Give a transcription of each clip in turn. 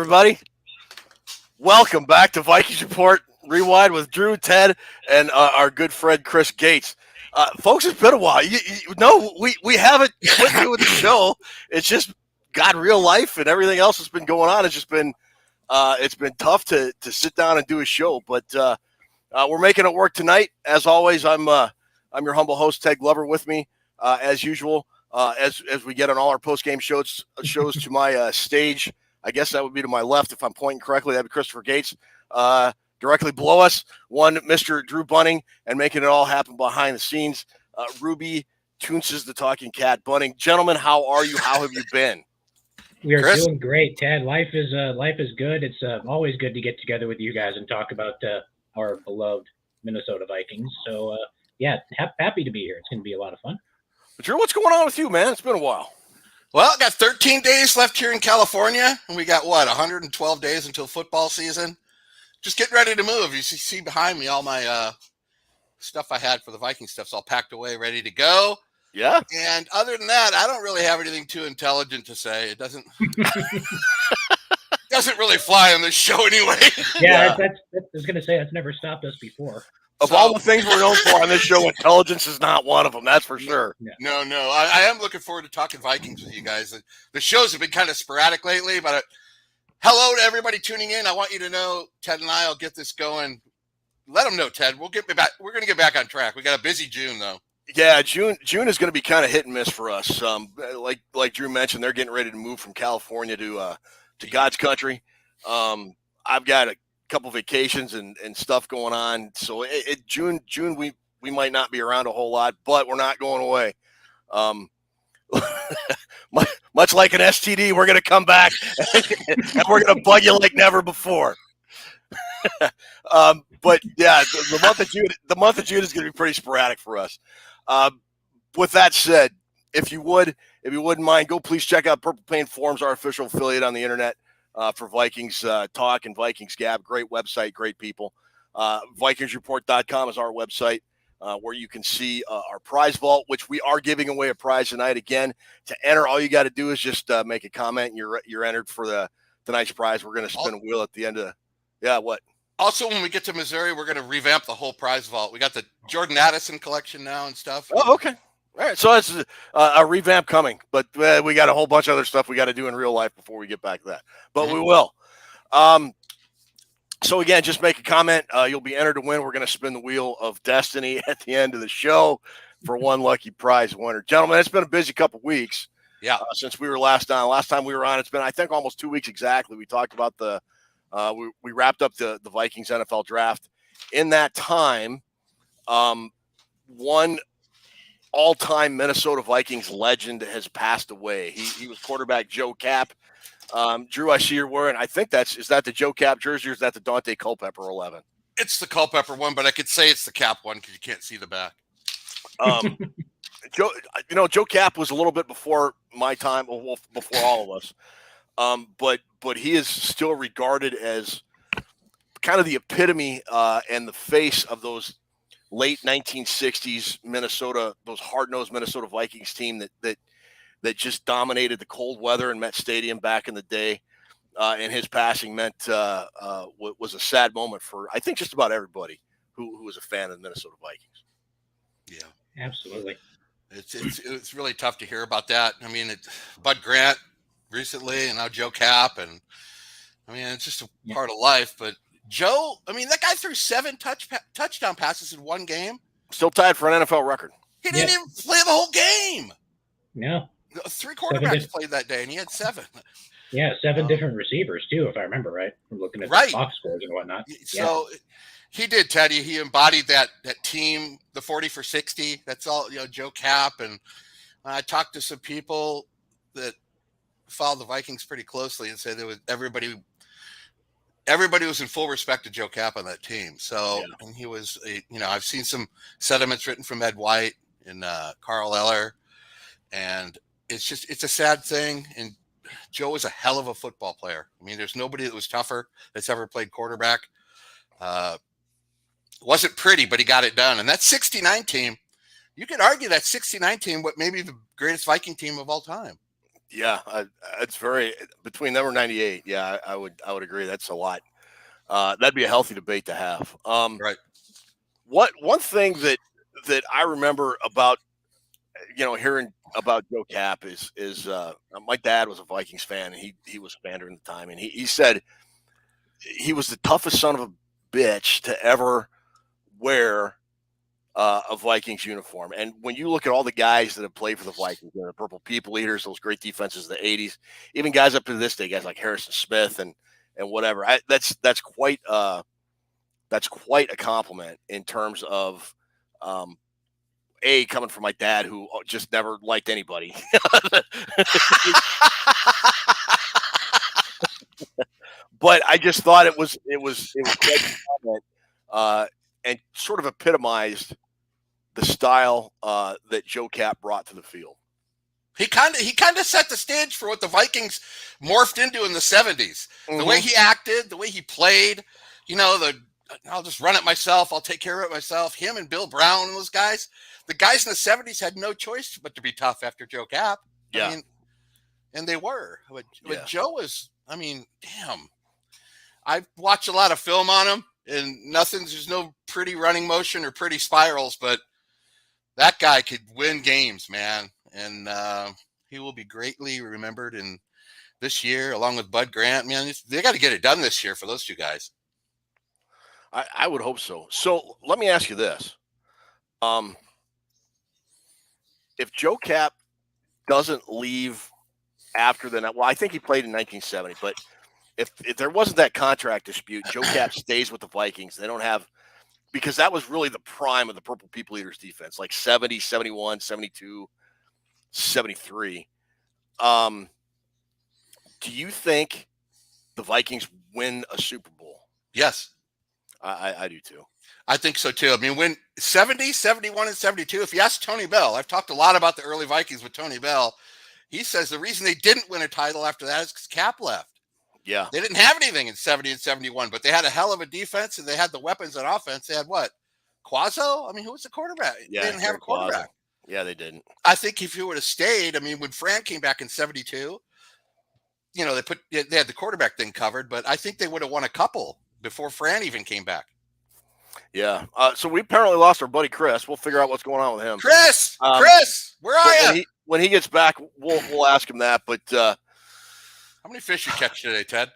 everybody. Welcome back to Vikings Report Rewind with Drew, Ted, and our good friend Chris Gates. Folks, it's been a while. We haven't quit doing the show. It's just got real life and everything else that's been going on. It's been tough to sit down and do a show, but we're making it work tonight. As always, I'm your humble host, Ted Glover, with me as usual. As we get on all our post game shows to my stage. I guess that would be to my left if I'm pointing correctly. That'd be Christopher Gates. Directly below us, one Mr. Drew Bunning, and making it all happen behind the scenes, Ruby Toonces the Talking Cat Bunning. Gentlemen, how are you? How have you been? We are doing great, Ted. Life is good. It's always good to get together with you guys and talk about our beloved Minnesota Vikings. So happy to be here. It's going to be a lot of fun. Drew, what's going on with you, man? It's been a while. Well, I got 13 days left here in California, and we got, 112 days until football season. Just getting ready to move. You see behind me all my stuff I had for the Viking stuff. It's all packed away, ready to go. Yeah. And other than that, I don't really have anything too intelligent to say. It doesn't really fly on this show anyway. Yeah. I was going to say that's never stopped us before. Of all the things we're known for on this show, intelligence is not one of them. That's for sure. No. I am looking forward to talking Vikings with you guys. The shows have been kind of sporadic lately, but hello to everybody tuning in. I want you to know Ted and I will get this going. Let them know, Ted. We're going to get back on track. We got a busy June, though. Yeah, June is going to be kind of hit and miss for us. Like Drew mentioned, they're getting ready to move from California to God's country. I've got a couple vacations and stuff going on, so June we might not be around a whole lot, but we're not going away. Much like an STD, we're going to come back and we're going to bug you like never before. But yeah, the month of June is going to be pretty sporadic for us. With that said, if you wouldn't mind, go please check out Purple Pain Forums, our official affiliate on the internet. For Vikings Talk and Vikings Gab. Great website, great people. VikingsReport.com is our website where you can see our prize vault, which we are giving away a prize tonight. Again, to enter, all you got to do is just make a comment and you're entered for tonight's prize. We're going to spin a wheel at the end of what? Also, when we get to Missouri, we're going to revamp the whole prize vault. We got the Jordan Addison collection now and stuff. Oh, okay. All right, so it's a revamp coming, but we got a whole bunch of other stuff we got to do in real life before we get back to that. But we will. So again, just make a comment. You'll be entered to win. We're going to spin the wheel of destiny at the end of the show for one lucky prize winner. Gentlemen, it's been a busy couple weeks. Yeah. Since we were last on. Last time we were on, it's been, I think, almost 2 weeks exactly. We talked about we wrapped up the Vikings NFL draft. In that time, one all-time Minnesota Vikings legend has passed away. He was quarterback Joe Kapp. Drew, I see you're wearing, I think is that the Joe Kapp jersey or is that the Dante Culpepper 11? It's the Culpepper one, but I could say it's the Kapp one because you can't see the back. Joe Kapp was a little bit before my time, well, before all of us. But he is still regarded as kind of the epitome and the face of those late 1960s Minnesota, those hard-nosed Minnesota Vikings team that just dominated the cold weather in Met Stadium back in the day. And his passing was a sad moment for, I think, just about everybody who was a fan of the Minnesota Vikings. Yeah, absolutely. It's really tough to hear about that. I mean, Bud Grant recently, and now Joe Kapp, and I mean, it's just a part of life. But Joe, I mean, that guy threw 7 touchdown passes in one game. Still tied for an NFL record. He didn't even play the whole game. No. 3 quarterbacks played that day, and he had 7. Yeah, 7 different receivers, too, if I remember right, from looking at the box scores and whatnot. So he did, Teddy. He embodied that team, the 40 for 60. That's all, Joe Kapp. And I talked to some people that followed the Vikings pretty closely and said there was everybody was in full respect to Joe Kapp on that team. So and he was, I've seen some sentiments written from Ed White and Carl Eller, and it's a sad thing. And Joe was a hell of a football player. I mean, there's nobody that was tougher that's ever played quarterback. Wasn't pretty, but he got it done. And that 69 team, you could argue that 69 team, what maybe the greatest Viking team of all time. Yeah, it's very between them or 98. Yeah, I would agree. That's a lot. That'd be a healthy debate to have. Right. What one thing that I remember about hearing about Joe Kapp is my dad was a Vikings fan, and he was a fan during the time, and he said he was the toughest son of a bitch to ever wear a Vikings uniform. And when you look at all the guys that have played for the Vikings, the Purple People Eaters, those great defenses in the '80s, even guys up to this day, guys like Harrison Smith and whatever. That's quite a compliment in terms of coming from my dad who just never liked anybody. But I just thought it was quite a compliment, and sort of epitomized the style that Joe Kapp brought to the field. He kind of set the stage for what the Vikings morphed into in the 70s. Mm-hmm. The way he acted, the way he played, I'll just run it myself. I'll take care of it myself. Him and Bill Brown and those guys. The guys in the 70s had no choice but to be tough after Joe Kapp. Yeah. I mean, and they were. But Joe was, damn. I've watched a lot of film on him, and there's no pretty running motion or pretty spirals, but that guy could win games, man. And he will be greatly remembered in this year, along with Bud Grant. Man, they got to get it done this year for those two guys. I would hope so. So let me ask you this. If Joe Kapp doesn't leave after I think he played in 1970, but if there wasn't that contract dispute, Joe Kapp stays with the Vikings. They don't have, because that was really the prime of the Purple People Eaters defense, like 70, 71, 72, 73. Do you think the Vikings win a Super Bowl? Yes. I do too. I think so too. I mean, when 70, 71, and 72, if you ask Tony Bell, I've talked a lot about the early Vikings with Tony Bell. He says the reason they didn't win a title after that is because Kapp left. Yeah. They didn't have anything in 70 and 71, but they had a hell of a defense, and they had the weapons on offense. They had what? Quazzo? I mean, who was the quarterback? Yeah, they didn't have a quarterback. Quazzo. Yeah, they didn't. I think if he would have stayed, when Fran came back in 72, they had the quarterback thing covered, but I think they would have won a couple before Fran even came back. Yeah. So we apparently lost our buddy Chris. We'll figure out what's going on with him. Chris, where are you? When he gets back, we'll ask him that. But how many fish you catch today, Ted?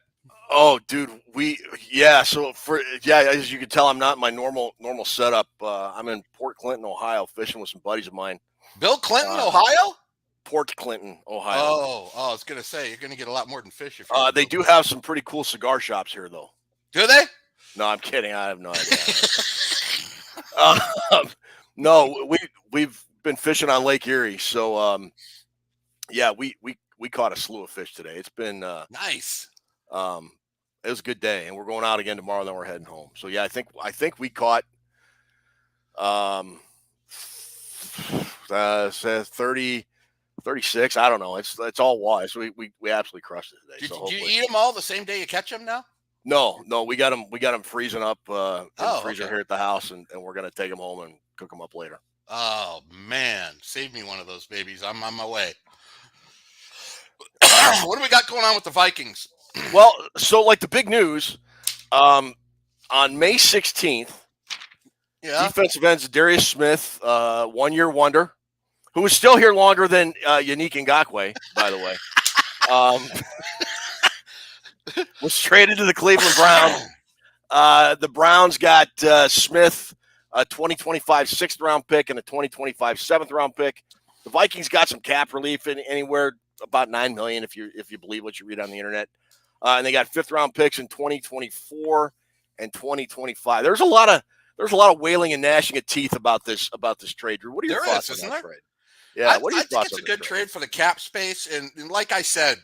Oh, dude, So as you can tell, I'm not in my normal setup. I'm in Port Clinton, Ohio, fishing with some buddies of mine. Bill Clinton, Ohio? Port Clinton, Ohio. Oh, I was gonna say you're gonna get a lot more than fish. If they do have some pretty cool cigar shops here, though. Do they? No, I'm kidding. I have no idea. No, we've been fishing on Lake Erie, so we caught a slew of fish today. It's been nice. It was a good day, and we're going out again tomorrow. Then we're heading home. So yeah, I think we caught 30, 36. I don't know. It's all wise. So we absolutely crushed it today. Did you eat them all the same day you catch them now? No, we got them freezing up in the freezer here at the house, and we're gonna take them home and cook them up later. Oh man, save me one of those babies. I'm on my way. What do we got going on with the Vikings? Well, so like the big news, on May 16th, defensive end Za'Darius Smith, 1-year wonder, who was still here longer than Yannick Ngakoue, by the way. Was traded to the Cleveland Browns. The Browns got Smith, a 2025 6th-round pick and a 2025 7th-round pick. The Vikings got some cap relief in anywhere about $9 million, if you believe what you read on the internet. And they got 5th-round picks in 2024 and 2025. There's a lot of wailing and gnashing of teeth about this trade, Drew. What are your thoughts on that trade? Yeah, what are your thoughts on I think it's a good trade for the cap space, and like I said,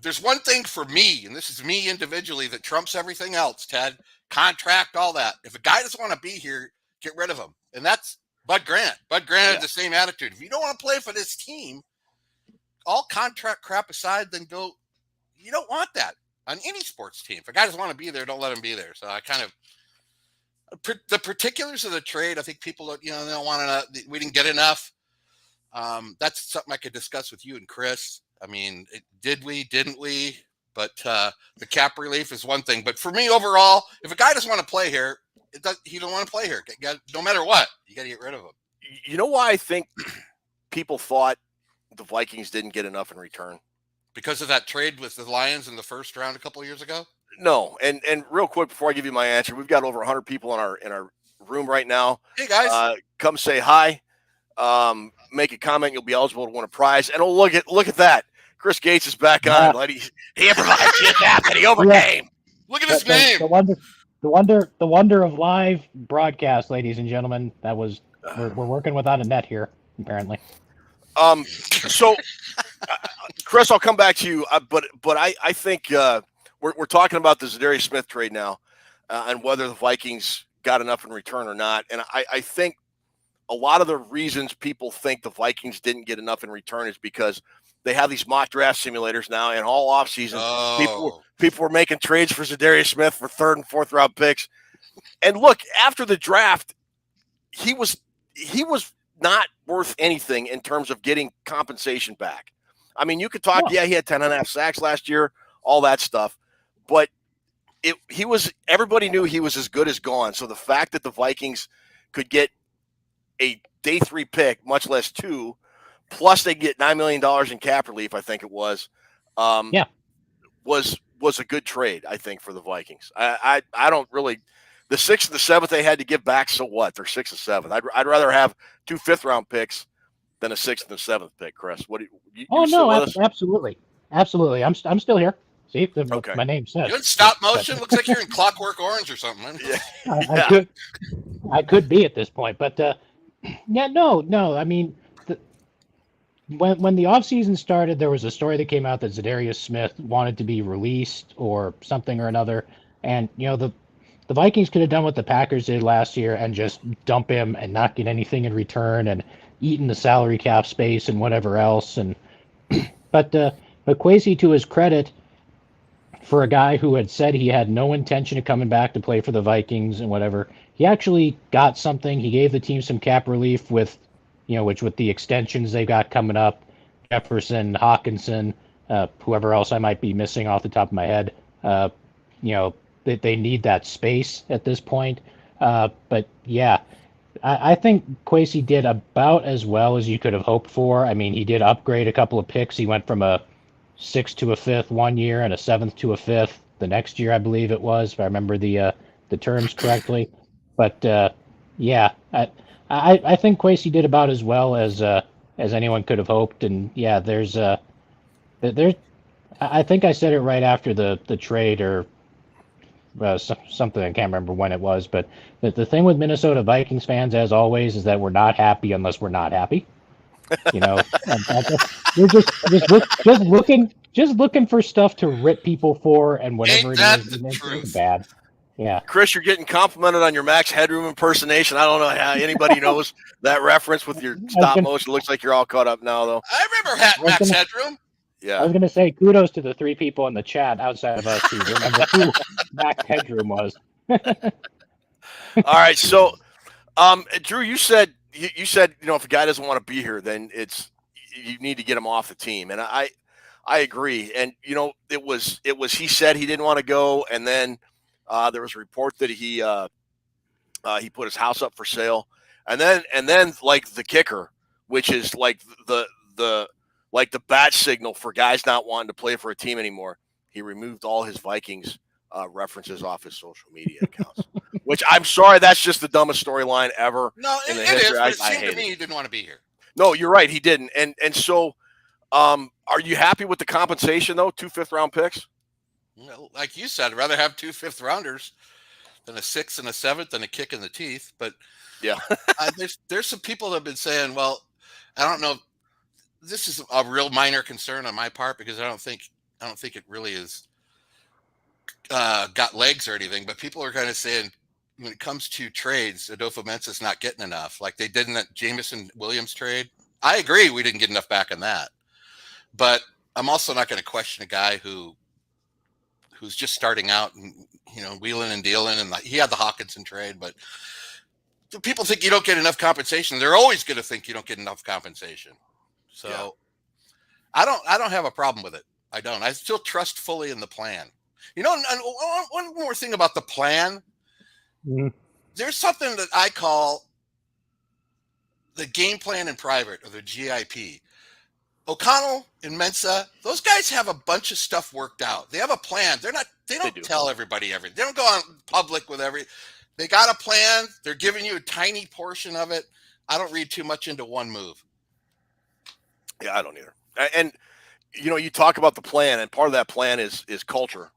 there's one thing for me, and this is me individually, that trumps everything else, Ted. Contract, all that. If a guy doesn't want to be here, get rid of him. And that's Bud Grant. Bud Grant had the same attitude. If you don't want to play for this team, all contract crap aside, then go. You don't want that on any sports team. If a guy doesn't want to be there, don't let him be there. So I kind of the particulars of the trade. I think people, they don't want to. We didn't get enough. That's something I could discuss with you and Chris. I mean, didn't we? But the cap relief is one thing. But for me, overall, if a guy doesn't want to play here, he don't want to play here. No matter what, you got to get rid of him. You know why I think people thought the Vikings didn't get enough in return? Because of that trade with the Lions in the first round a couple of years ago? No, and real quick before I give you my answer, we've got over 100 people in our room right now. Hey guys, come say hi, make a comment. You'll be eligible to win a prize. And look at that, Chris Gates is back on. He improvised his app and he overcame. Look at his name. The wonder of live broadcast, ladies and gentlemen. That was we're working without a net here, apparently. So, Chris, I'll come back to you. But I think we're talking about the Za'Darius Smith trade now, and whether the Vikings got enough in return or not. And I think a lot of the reasons people think the Vikings didn't get enough in return is because they have these mock draft simulators now, and all offseason, people were making trades for Za'Darius Smith for 3rd and 4th round picks. And look, after the draft, he was not worth anything in terms of getting compensation back. I mean, you could talk, he had 10.5 sacks last year, all that stuff, but everybody knew he was as good as gone. So the fact that the Vikings could get a day 3 pick, much less 2, plus they get $9 million in cap relief, I think it was, was a good trade, I think, for the Vikings. I don't really – the 6th and the 7th they had to give back, so what? They're 6th and 7th. I'd rather have 2 5th-round picks than a 6th and 7th pick, Chris. What do you no, absolutely. Absolutely. I'm still here. See, okay. My name says. You're in stop motion? Looks like you're in Clockwork Orange or something. Yeah. I could be at this point, but no. I mean, when the offseason started, there was a story that came out that Za'Darius Smith wanted to be released or something or another, and the Vikings could have done what the Packers did last year and just dump him and not get anything in return and eaten the salary cap space and whatever else. And but Kwesi, to his credit, for a guy who had said he had no intention of coming back to play for the Vikings and whatever, he actually got something. He gave the team some cap relief with the extensions they've got coming up, Jefferson, Hawkinson, whoever else I might be missing off the top of my head. They need that space at this point. But yeah, I think Kwesi did about as well as you could have hoped for. I mean, he did upgrade a couple of picks. He went from a 6th to a 5th one year and a 7th to a 5th the next year, I believe it was, if I remember the terms correctly. But yeah, I think Kwesi did about as well as anyone could have hoped. And yeah, I think I said it right after the trade or something. I can't remember when it was, but the thing with Minnesota Vikings fans, as always, is that we're not happy unless we're not happy. We're just looking for stuff to rip people for, and whatever it is, it's bad. Yeah, Chris, you're getting complimented on your Max Headroom impersonation. I don't know how anybody knows that reference with your stop motion. Looks like you're all caught up now, though. I remember Max Headroom. Yeah, I was going to say kudos to the 3 people in the chat outside of us who remember who Max Headroom was. All right, so Drew, you said if a guy doesn't want to be here, then you need to get him off the team, and I agree. And it was he said he didn't want to go, and then there was a report that he put his house up for sale, and then like the kicker, which is like the bat signal for guys not wanting to play for a team anymore. He removed all his Vikings references off his social media accounts, which I'm sorry, that's just the dumbest storyline ever. No, it is. But it seemed to me he didn't want to be here. No, you're right, he didn't. And so, are you happy with the compensation though? 2 5th-round picks. Well, like you said, I'd rather have 2 5th-rounders than a 6th and a 7th and a kick in the teeth. But yeah, there's some people that have been saying, well, I don't know. This is a real minor concern on my part because I don't think it really is got legs or anything. But people are kind of saying when it comes to trades, Adolfo Mensa's not getting enough, like they did in that Jameson Williams trade. I agree, we didn't get enough back in that, but I'm also not going to question a guy who's just starting out and wheeling and dealing, and he had the Hawkinson trade, but people think you don't get enough compensation. They're always going to think you don't get enough compensation. So I don't have a problem with it. I don't. I still trust fully in the plan. You know, and one more thing about the plan. Mm-hmm. There's something that I call the game plan in private, or the GIP. O'Connell and Mensa, those guys have a bunch of stuff worked out. They have a plan. They don't tell everybody everything. They don't go on public with they got a plan. They're giving you a tiny portion of it. I don't read too much into one move. Yeah, I don't either. And you know, you talk about the plan, and part of that plan is culture,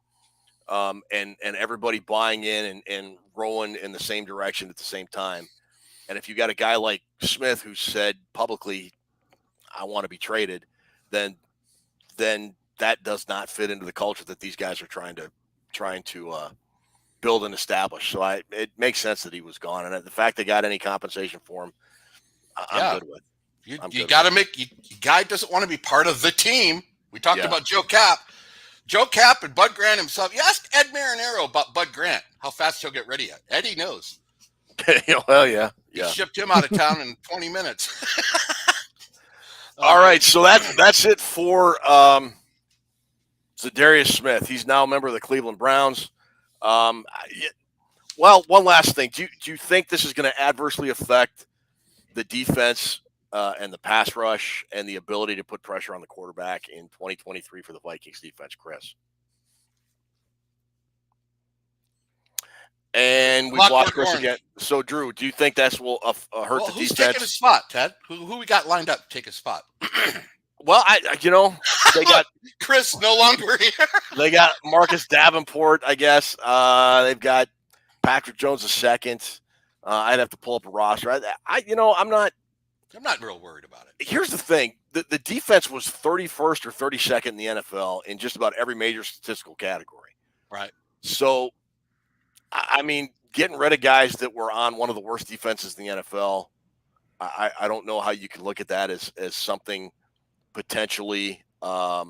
and everybody buying in and rowing in the same direction at the same time. And if you got a guy like Smith who said publicly, "I want to be traded," then that does not fit into the culture that these guys are trying to build and establish. So it makes sense that he was gone, and the fact they got any compensation for him, I'm good with. You got to make guy doesn't want to be part of the team. We talked about Joe Kapp. Joe Kapp and Bud Grant himself. You ask Ed Marinaro about Bud Grant, how fast he'll get rid of you. Eddie knows. Well, yeah. He shipped him out of town in 20 minutes. All right, so that's it for Za'Darius Smith. He's now a member of the Cleveland Browns. Well, one last thing. Do you think this is going to adversely affect the defense and the pass rush and the ability to put pressure on the quarterback in 2023 for the Vikings defense, Chris? And we've lost Chris again. So, Drew, do you think that will hurt the defense? Who's taking his spot, Ted? Who we got lined up to take his spot? Well, they got Chris no longer here. They got Marcus Davenport, I guess. They've got Patrick Jones II. I'd have to pull up a roster. I'm not real worried about it. Here's the thing: the defense was 31st or 32nd in the NFL in just about every major statistical category. Right. So, I mean, getting rid of guys that were on one of the worst defenses in the NFL, I don't know how you can look at that as something potentially bad.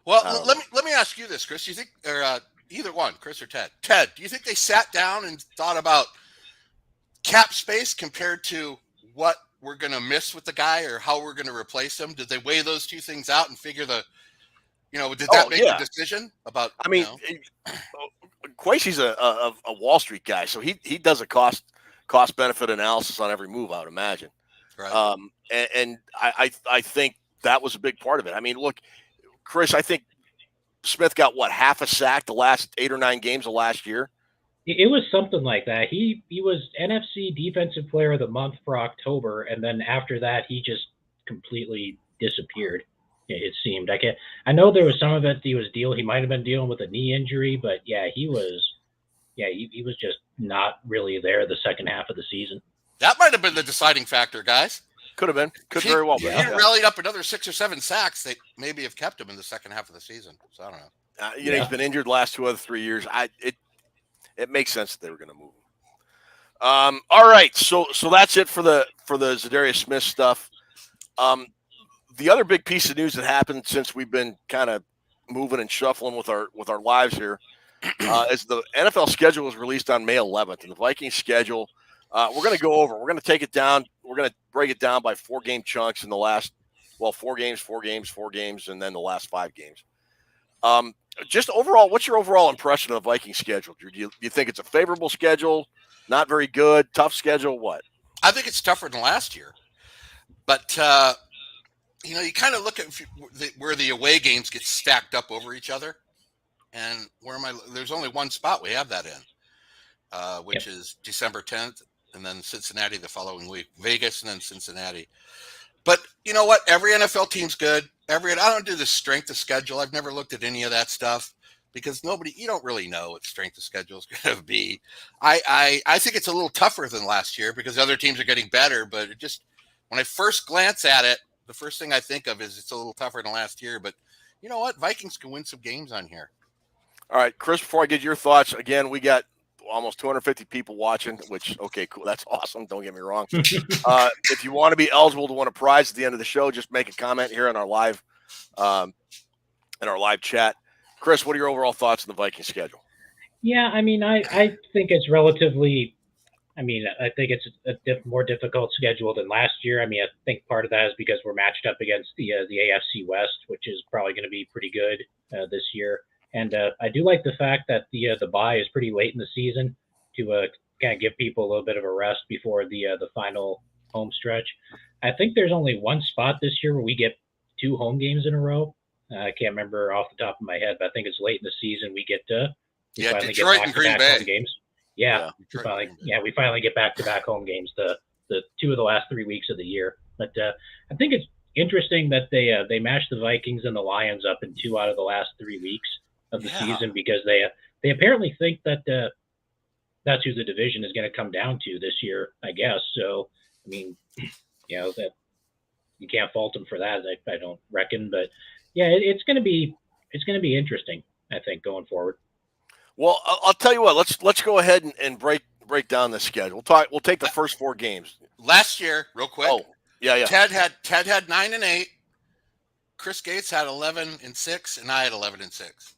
Well, let me ask you this, Chris. Do you think, or either one, Chris or Ted? Ted, do you think they sat down and thought about cap space compared to what we're going to miss with the guy or how we're going to replace him? Did they weigh those two things out and figure did that make a decision about? I mean, Quasey's a Wall Street guy, so he does a cost benefit analysis on every move, I would imagine. Right. And I think that was a big part of it. I mean, look, Chris, I think Smith got half a sack the last 8 or 9 games of last year. It was something like that. He was NFC Defensive Player of the Month for October, and then after that, he just completely disappeared. It seemed. I know there was some of it he might have been dealing with a knee injury, but he was just not really there the second half of the season. That might have been the deciding factor, guys. Could have been. Could very well be. If he rallied up another 6 or 7 sacks, they maybe have kept him in the second half of the season. So I don't know. He's been injured the last 2 out of 3 years. It makes sense that they were going to move him. All right, so that's it for the Za'Darius Smith stuff. The other big piece of news that happened since we've been kind of moving and shuffling with our lives here is the NFL schedule was released on May 11th, and the Vikings schedule. We're going to go over. We're going to take it down. We're going to break it down by 4-game chunks in the last, 4 games, and then the last 5 games. Just overall, what's your overall impression of the Vikings schedule? Do you think it's a favorable schedule, not very good, tough schedule, what? I think it's tougher than last year. But, you kind of look at where the away games get stacked up over each other. And there's only one spot we have that in, which is December 10th, and then Cincinnati the following week, Vegas, and then Cincinnati. But you know what? Every NFL team's good. I don't do the strength of schedule. I've never looked at any of that stuff because you don't really know what strength of schedule is going to be. I think it's a little tougher than last year because other teams are getting better, but when I first glance at it, the first thing I think of is it's a little tougher than last year, but you know what? Vikings can win some games on here. All right, Chris, before I get your thoughts, again, we got almost 250 people watching, which, okay, cool. That's awesome. Don't get me wrong. If you want to be eligible to win a prize at the end of the show, just make a comment here in our live chat. Chris, what are your overall thoughts on the Viking schedule? Yeah, I mean, I think it's relatively I mean, I think it's a more difficult schedule than last year. I mean, I think part of that is because we're matched up against the AFC West, which is probably going to be pretty good this year. And I do like the fact that the bye is pretty late in the season to kind of give people a little bit of a rest before the final home stretch. I think there's only one spot this year where we get 2 home games in a row. I can't remember off the top of my head, but I think it's late in the season we get Detroit and Green Bay home games. Yeah, we finally get back-to-back home games. The 2 of the last 3 weeks of the year. But I think it's interesting that they mashed the Vikings and the Lions up in 2 out of the last 3 weeks of the season because they apparently think that that's who the division is going to come down to this year, I guess. So I mean, that you can't fault them for that. I don't reckon, but yeah, it's going to be interesting. I think going forward. Well, I'll tell you what. Let's go ahead and break down the schedule. We'll take the first 4 games. Last year, real quick. Oh, yeah. Ted had 9-8. Chris Gates had 11-6, and I had 11-6.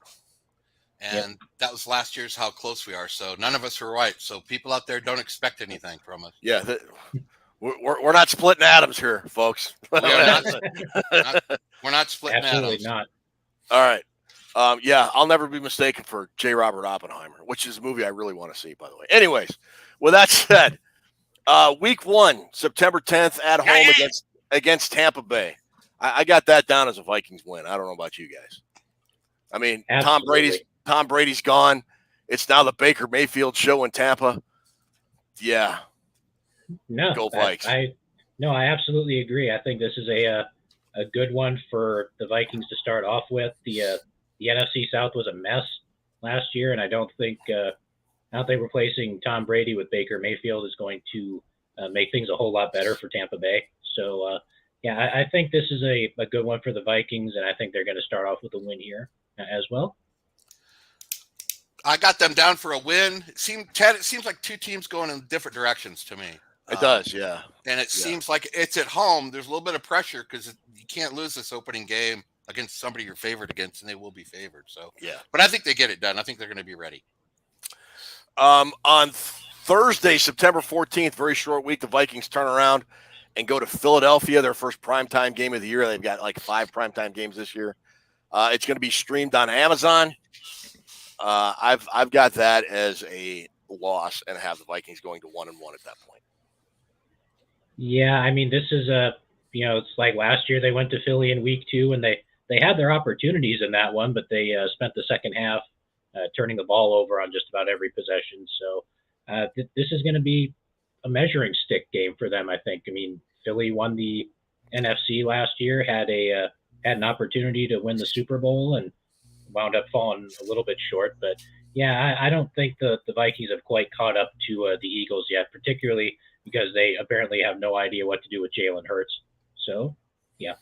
And that was last year's how close we are. So none of us were right. So people out there don't expect anything from us. Yeah, we're not splitting atoms here, folks. We're not splitting Absolutely atoms. Not. All right. I'll never be mistaken for J. Robert Oppenheimer, which is a movie I really want to see, by the way. Anyways, with that said, week 1, September 10th at home against Tampa Bay. I got that down as a Vikings win. I don't know about you guys. I mean, Absolutely. Tom Brady's gone. It's now the Baker Mayfield show in Tampa. Yeah. No, Go Vikes. I absolutely agree. I think this is a good one for the Vikings to start off with. The NFC South was a mess last year, and I don't think replacing Tom Brady with Baker Mayfield is going to make things a whole lot better for Tampa Bay. So, I think this is a good one for the Vikings, and I think they're going to start off with a win here as well. I got them down for a win. It seems like 2 teams going in different directions to me. It does, yeah. And it seems like it's at home. There's a little bit of pressure because you can't lose this opening game against somebody you're favored against, and they will be favored. So, but I think they get it done. I think they're going to be ready. On Thursday, September 14th, very short week, the Vikings turn around and go to Philadelphia, their first primetime game of the year. They've got like 5 primetime games this year. It's going to be streamed on Amazon. I've got that as a loss and have the Vikings going to 1-1 at that point. Yeah, I mean, this is it's like last year they went to Philly in week 2 and they had their opportunities in that one, but they spent the second half turning the ball over on just about every possession. So this is going to be a measuring stick game for them, I think. I mean, Philly won the NFC last year, had an opportunity to win the Super Bowl and wound up falling a little bit short. But yeah, I don't think the Vikings have quite caught up to the Eagles yet, particularly because they apparently have no idea what to do with Jalen Hurts. So, yeah.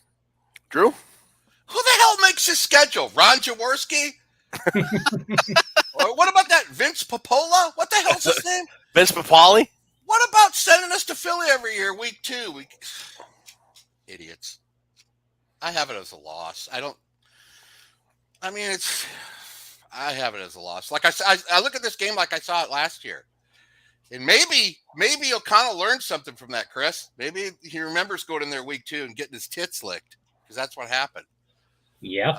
Drew? Who the hell makes his schedule? Ron Jaworski? Or what about that Vince Popola? What the hell's his name? Vince Papali? What about sending us to Philly every year, week 2? Idiots. I have it as a loss. I have it as a loss. Like I look at this game like I saw it last year. And maybe O'Connell learned something from that, Chris. Maybe he remembers going in there week 2 and getting his tits licked because that's what happened. Yeah.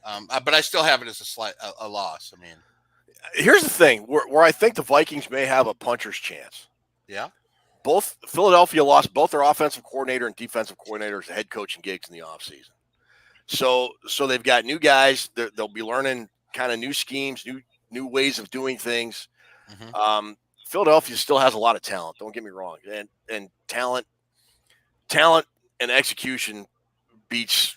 But I still have it as a loss. I mean, here's the thing where I think the Vikings may have a puncher's chance. Yeah. Both Philadelphia lost both their offensive coordinator and defensive coordinators, head coaching gigs in the offseason. So they've got new guys. They'll be learning kind of new schemes, new ways of doing things. Mm-hmm. Philadelphia still has a lot of talent. Don't get me wrong, and talent and execution wins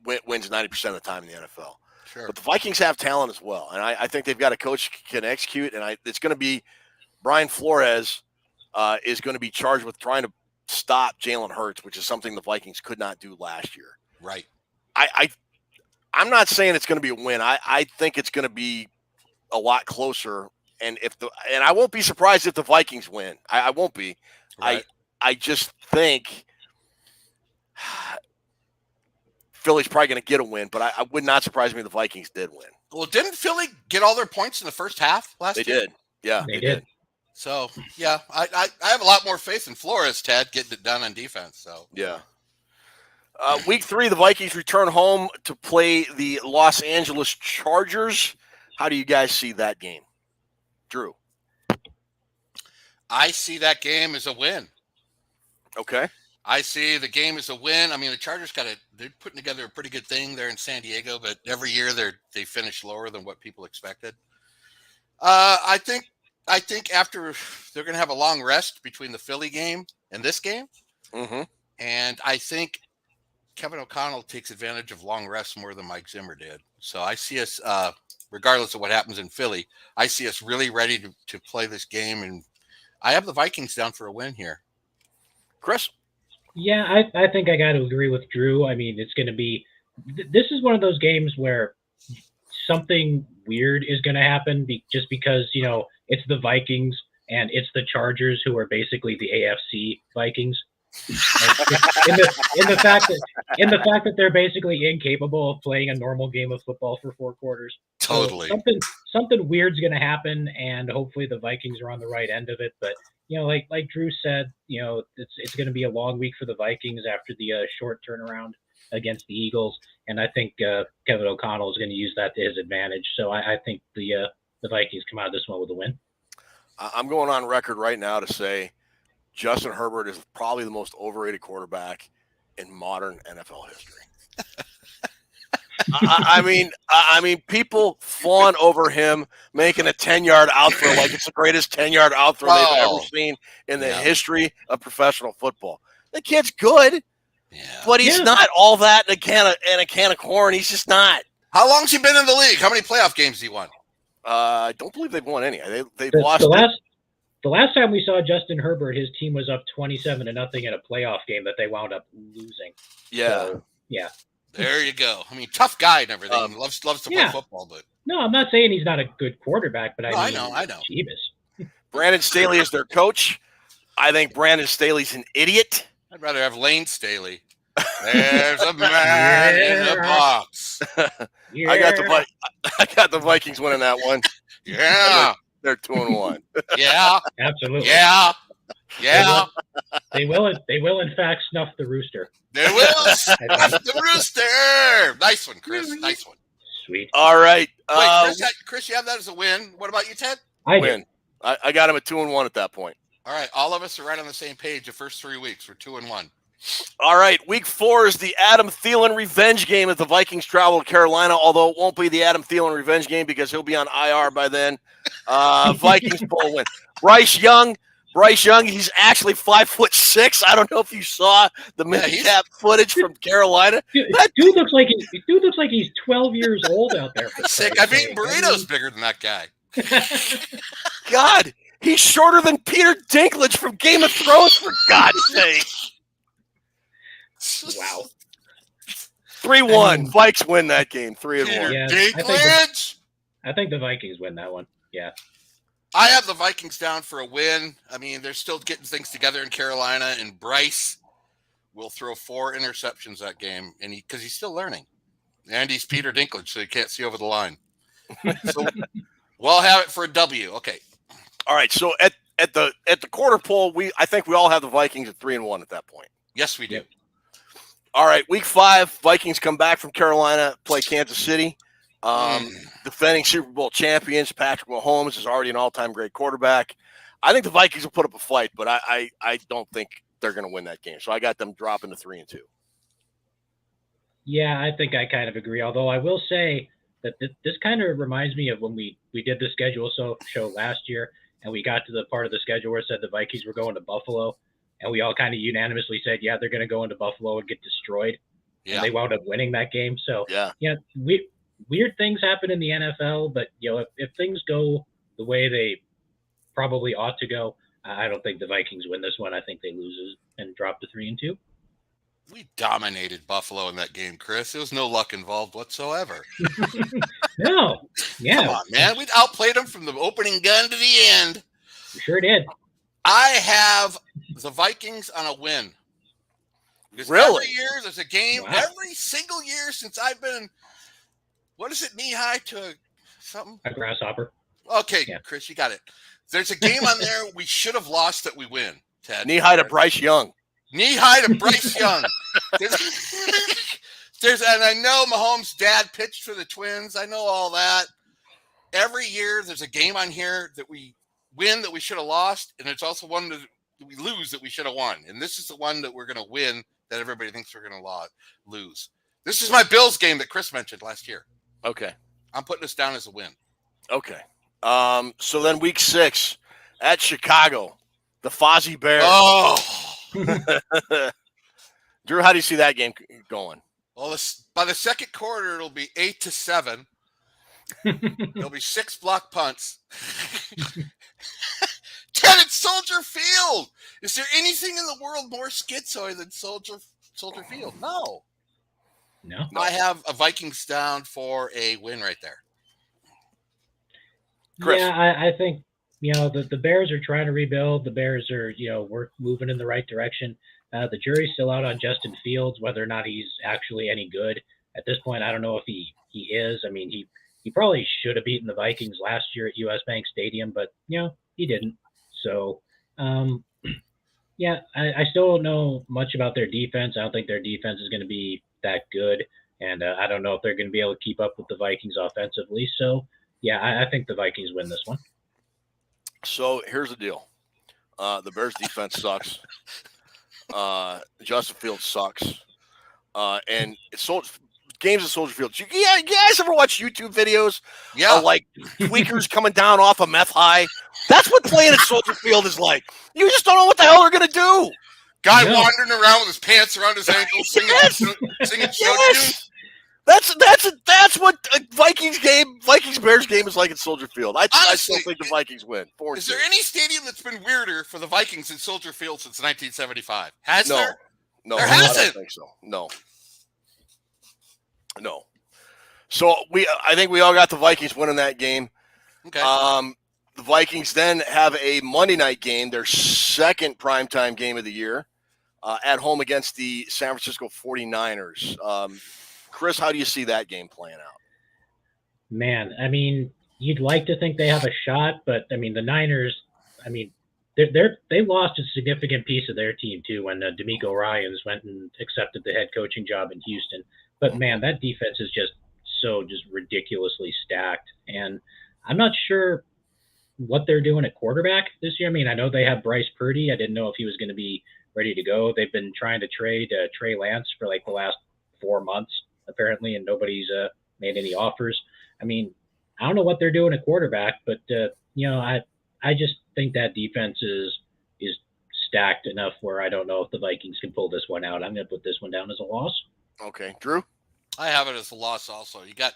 90% of the time in the NFL. Sure. But the Vikings have talent as well, and I think they've got a coach who can execute. And it's going to be Brian Flores is going to be charged with trying to stop Jalen Hurts, which is something the Vikings could not do last year. Right. I'm not saying it's going to be a win. I think it's going to be a lot closer. And I won't be surprised if the Vikings win. I won't be. Right. I just think Philly's probably going to get a win, but I would not surprise me if the Vikings did win. Well, didn't Philly get all their points in the first half last year? They did. Yeah, they did. So yeah, I have a lot more faith in Flores, Ted, getting it done on defense. So Yeah. Week 3, the Vikings return home to play the Los Angeles Chargers. How do you guys see that game? Drew? I see that game as a win. Okay. I see the game as a win. I mean, the Chargers they're putting together a pretty good thing there in San Diego, but every year they finish lower than what people expected. I think after they're going to have a long rest between the Philly game and this game, and I think Kevin O'Connell takes advantage of long rests more than Mike Zimmer did. So I see us, regardless of what happens in Philly, I see us really ready to play this game, and I have the Vikings down for a win here. Chris? Yeah, I think I got to agree with Drew. I mean, it's going to be this is one of those games where something weird is going to happen just because, it's the Vikings and it's the Chargers, who are basically the AFC Vikings. in the fact that they're basically incapable of playing a normal game of football for 4 quarters. Totally. So something weird's going to happen, and hopefully the Vikings are on the right end of it. But like Drew said, it's going to be a long week for the Vikings after the short turnaround against the Eagles, and I think Kevin O'Connell is going to use that to his advantage. So I think the Vikings come out of this one with a win. I'm going on record right now to say Justin Herbert is probably the most overrated quarterback in modern NFL history. I mean, people fawn over him making a 10-yard out throw like it's the greatest 10-yard out throw they've ever seen in the history of professional football. The kid's good, but he's not all that in a can of corn. He's just not. How long's he been in the league? How many playoff games has he won? I don't believe they've won any. They've lost. The last time we saw Justin Herbert, his team was up 27-0 in a playoff game that they wound up losing. Yeah. So, yeah. There you go. I mean, tough guy and everything. Loves to play football, but no, I'm not saying he's not a good quarterback, but I know. Jeebus. Brandon Staley is their coach. I think Brandon Staley's an idiot. I'd rather have Lane Staley. There's a man in the box. I got the Vikings winning that one. Yeah. They're 2-1. Yeah. Absolutely. Yeah. They will in fact snuff the rooster. They will snuff the rooster. Nice one, Chris. Nice one. Sweet. All right. Wait, Chris, you have that as a win. What about you, Ted? I win. I got him at 2-1 at that point. All right. All of us are right on the same page the first 3 weeks. We're 2-1. All right, week 4 is the Adam Thielen revenge game as the Vikings travel to Carolina, although it won't be the Adam Thielen revenge game because he'll be on IR by then. Vikings pull win. Bryce Young, he's actually 5'6". I don't know if you saw the mid-cap footage from Carolina. Dude looks like he's 12 years old out there. Sick. I've eaten burritos bigger than that guy. God, he's shorter than Peter Dinklage from Game of Thrones, for God's sake. Wow. 3-1. Vikes win that game. 3-1. Yeah, Dinklage. I think the Vikings win that one. Yeah. I have the Vikings down for a win. I mean, they're still getting things together in Carolina, and Bryce will throw 4 interceptions that game, and because he's still learning, and he's Peter Dinklage, so he can't see over the line. So we'll have it for a W. Okay. All right. So at the quarter poll, I think we all have the Vikings at 3-1 at that point. Yes, we do. Yep. All right, week 5, Vikings come back from Carolina, play Kansas City. Defending Super Bowl champions, Patrick Mahomes is already an all-time great quarterback. I think the Vikings will put up a fight, but I don't think they're going to win that game. So I got them dropping to 3-2. Yeah, I think I kind of agree. Although I will say that this kind of reminds me of when we did the schedule show last year, and we got to the part of the schedule where it said the Vikings were going to Buffalo. And we all kind of unanimously said, yeah, they're going to go into Buffalo and get destroyed. Yeah. And they wound up winning that game. So, weird things happen in the NFL. But, if things go the way they probably ought to go, I don't think the Vikings win this one. I think they lose and drop to 3-2. We dominated Buffalo in that game, Chris. There was no luck involved whatsoever. No. Yeah. Come on, man. We outplayed them from the opening gun to the end. We sure did. I have the Vikings on a win. Because every year there's a game. Wow. Every single year since I've been, what is it, knee high to something? A grasshopper. Okay, yeah. Chris, you got it. There's a game on there we should have lost that we win, Ted. Knee high to Bryce Young. Knee high to Bryce Young. And I know Mahomes' dad pitched for the Twins. I know all that. Every year there's a game on here that we win that we should have lost, and it's also one that we lose that we should have won. And this is the one that we're going to win that everybody thinks we're going to lose. This is my Bills game that Chris mentioned last year. Okay. I'm putting this down as a win. Okay. So then week 6 at Chicago, the Fozzie Bears. Oh. Drew, how do you see that game going? Well, by the second quarter, it'll be 8-7. There'll be 6 block punts. 10 at Soldier Field. Is there anything in the world more schizoid than Soldier Field? No. I have a Vikings down for a win right there. Chris. Yeah, I think the Bears are trying to rebuild. The Bears are we're moving in the right direction. The jury's still out on Justin Fields, whether or not he's actually any good at this point. I don't know if he is. I mean, he probably should have beaten the Vikings last year at US Bank Stadium, but he didn't. So I still don't know much about their defense. I don't think their defense is going to be that good, and I don't know if they're going to be able to keep up with the Vikings offensively. So I think the Vikings win this one. So here's the deal: the Bears' defense sucks. Justin Fields sucks, and it's games at Soldier Field. You guys ever watch YouTube videos? Yeah, of like tweakers coming down off a meth high. That's what playing at Soldier Field is like. You just don't know what the hell they're gonna do. Guy wandering around with his pants around his ankles, singing show tunes. That's what a Vikings Bears game is like at Soldier Field. I still think the Vikings win. Is there any stadium that's been weirder for the Vikings than Soldier Field since 1975? Has there? No, there hasn't. I don't think so. No. So I think we all got the Vikings winning that game. Okay. The Vikings then have a Monday night game, their second primetime game of the year, at home against the San Francisco 49ers. Chris, how do you see that game playing out? Man, I mean, you'd like to think they have a shot, but I mean, the Niners, I mean, they lost a significant piece of their team too when D'Amico Ryans went and accepted the head coaching job in Houston. But man, that defense is just ridiculously stacked, and I'm not sure what they're doing at quarterback this year. I mean, I know they have Bryce Purdy. I didn't know if he was going to be ready to go. They've been trying to trade Trey Lance for like the last 4 months apparently, and nobody's made any offers. I mean, I don't know what they're doing at quarterback, but I just think that defense is stacked enough where I don't know if the Vikings can pull this one out. I'm going to put this one down as a loss. Okay, Drew? I have it as a loss also. You got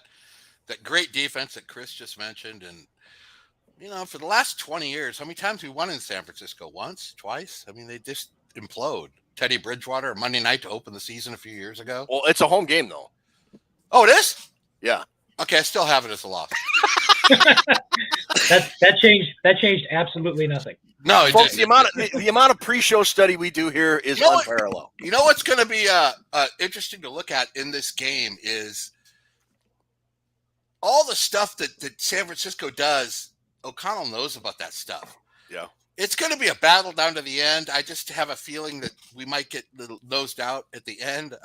that great defense that Chris just mentioned, and for the last 20 years, how many times we won in San Francisco? Once, twice? I mean, they just implode. Teddy Bridgewater, Monday night to open the season a few years ago. Well, it's a home game though. Oh, it is? Yeah. Okay, I still have it as a loss. That changed absolutely nothing. No, it folks, didn't. the amount of pre-show study we do here is unparalleled. You know what's going to be interesting to look at in this game is all the stuff that San Francisco does. O'Connell knows about that stuff. Yeah. It's going to be a battle down to the end. I just have a feeling that we might get nosed out at the end.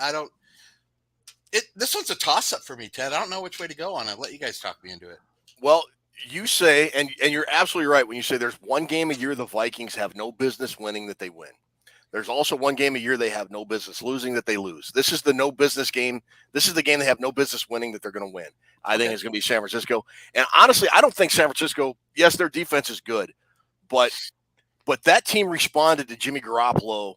This one's a toss-up for me, Ted. I don't know which way to go on it. I'll let you guys talk me into it. Well, you say, and you're absolutely right when you say there's one game a year the Vikings have no business winning that they win. There's also one game a year they have no business losing that they lose. This is the no business game. This is the game they have no business winning that they're going to win. I think it's going to be San Francisco. And honestly, I don't think San Francisco, yes, their defense is good, but that team responded to Jimmy Garoppolo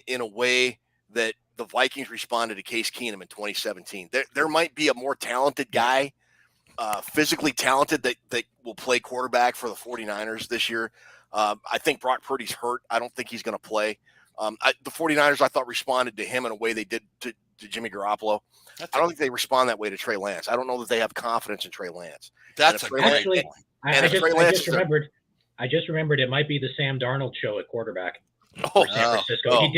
in a way that the Vikings responded to Case Keenum in 2017. There might be a more talented guy, physically talented, that will play quarterback for the 49ers this year. I think Brock Purdy's hurt. I don't think he's going to play. The 49ers, I thought, responded to him in a way they did to Jimmy Garoppolo. I don't think they respond that way to Trey Lance. I don't know that they have confidence in Trey Lance. That's a great actually. point. I just remembered it might be the Sam Darnold show at quarterback for San Francisco. Oh. He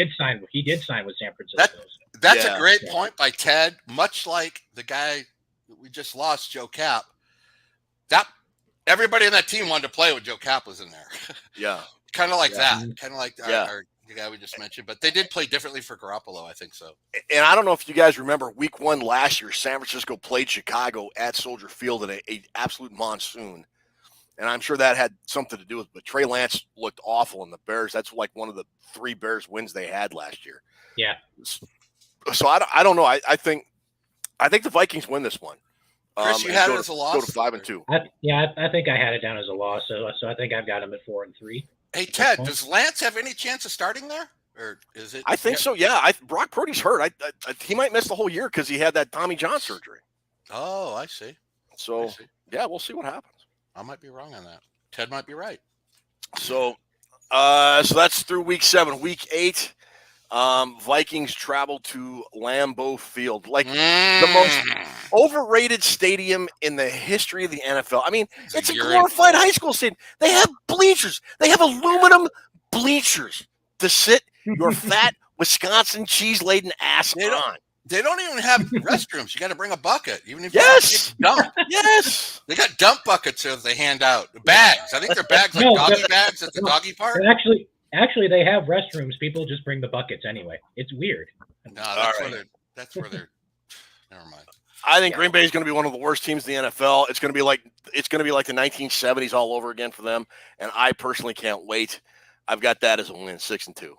did sign with San Francisco. That's a great point by Ted. Much like the guy we just lost, Joe Kapp. That everybody on that team wanted to play when Joe Kapp was in there. Yeah. Kind of like Yeah. that. Kind of like our the guy we just mentioned. But they did play differently for Garoppolo, I think so. And I don't know if you guys remember week 1 last year, San Francisco played Chicago at Soldier Field in a absolute monsoon. And I'm sure that had something to do with it. But Trey Lance looked awful in the Bears. That's like one of the 3 Bears wins they had last year. Yeah. So I don't know. I think the Vikings win this one. Chris, you had it as a loss? Go to 5-2. I think I had it down as a loss. So I think I've got him at 4-3. Hey, Ted, does Lance have any chance of starting there? Or is it? I think so, yeah. Brock Purdy's hurt. He might miss the whole year because he had that Tommy John surgery. Oh, I see. So, yeah, we'll see what happens. I might be wrong on that. Ted might be right. So that's through week 7. Week 8, Vikings travel to Lambeau Field, like the most overrated stadium in the history of the NFL. I mean, it's a glorified high school stadium. They have bleachers. They have aluminum bleachers to sit your fat Wisconsin cheese-laden ass on. They don't even have restrooms. You got to bring a bucket, even if you dump. Yes, they got dump buckets that they hand out. Bags. I think they're bags like doggy bags at the doggy park. Actually, they have restrooms. People just bring the buckets anyway. It's weird. No, that's where they're. Never mind. I think Green Bay is going to be one of the worst teams in the NFL. It's going to be like the 1970s all over again for them, and I personally can't wait. I've got that as a win, 6-2.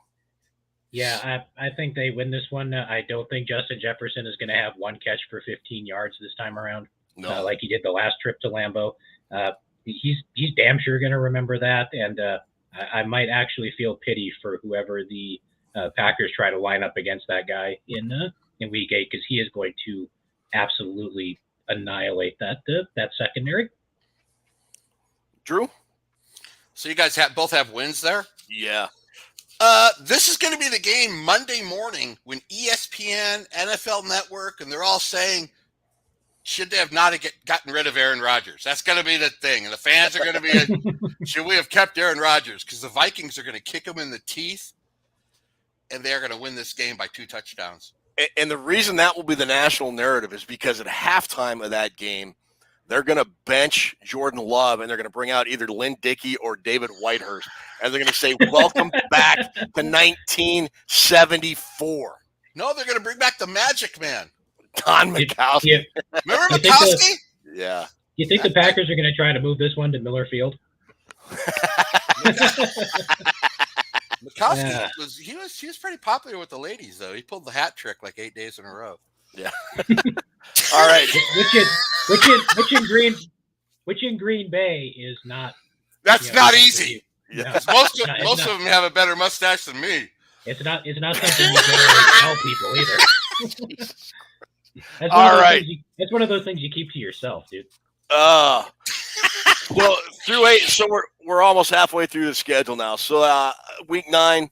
Yeah, I think they win this one. I don't think Justin Jefferson is going to have one catch for 15 yards this time around, like he did the last trip to Lambeau. He's damn sure going to remember that, and I might actually feel pity for whoever the Packers try to line up against that guy in Week 8, because he is going to absolutely annihilate that secondary. Drew? So you guys both have wins there? Yeah. This is going to be the game Monday morning when ESPN, NFL Network, and they're all saying, should they have not gotten rid of Aaron Rodgers? That's going to be the thing. And the fans are going to be, should we have kept Aaron Rodgers? Because the Vikings are going to kick him in the teeth, and they're going to win this game by 2 touchdowns. And the reason that will be the national narrative is because at halftime of that game, they're going to bench Jordan Love, and they're going to bring out either Lynn Dickey or David Whitehurst. And they're going to say, welcome back to 1974. No, they're going to bring back the Magic Man. Don Mikowski. Remember Mikowski? Yeah. You think the Packers are going to try to move this one to Miller Field? Mikowski was pretty popular with the ladies, though. He pulled the hat trick like 8 days in a row. Yeah. All right. Which in Green Bay is not. That's not easy. Yeah. Most of them have a better mustache than me. It's not something you generally tell people either. That's one of those things you keep to yourself, dude. Well, through 8, so we're almost halfway through the schedule now. So week 9,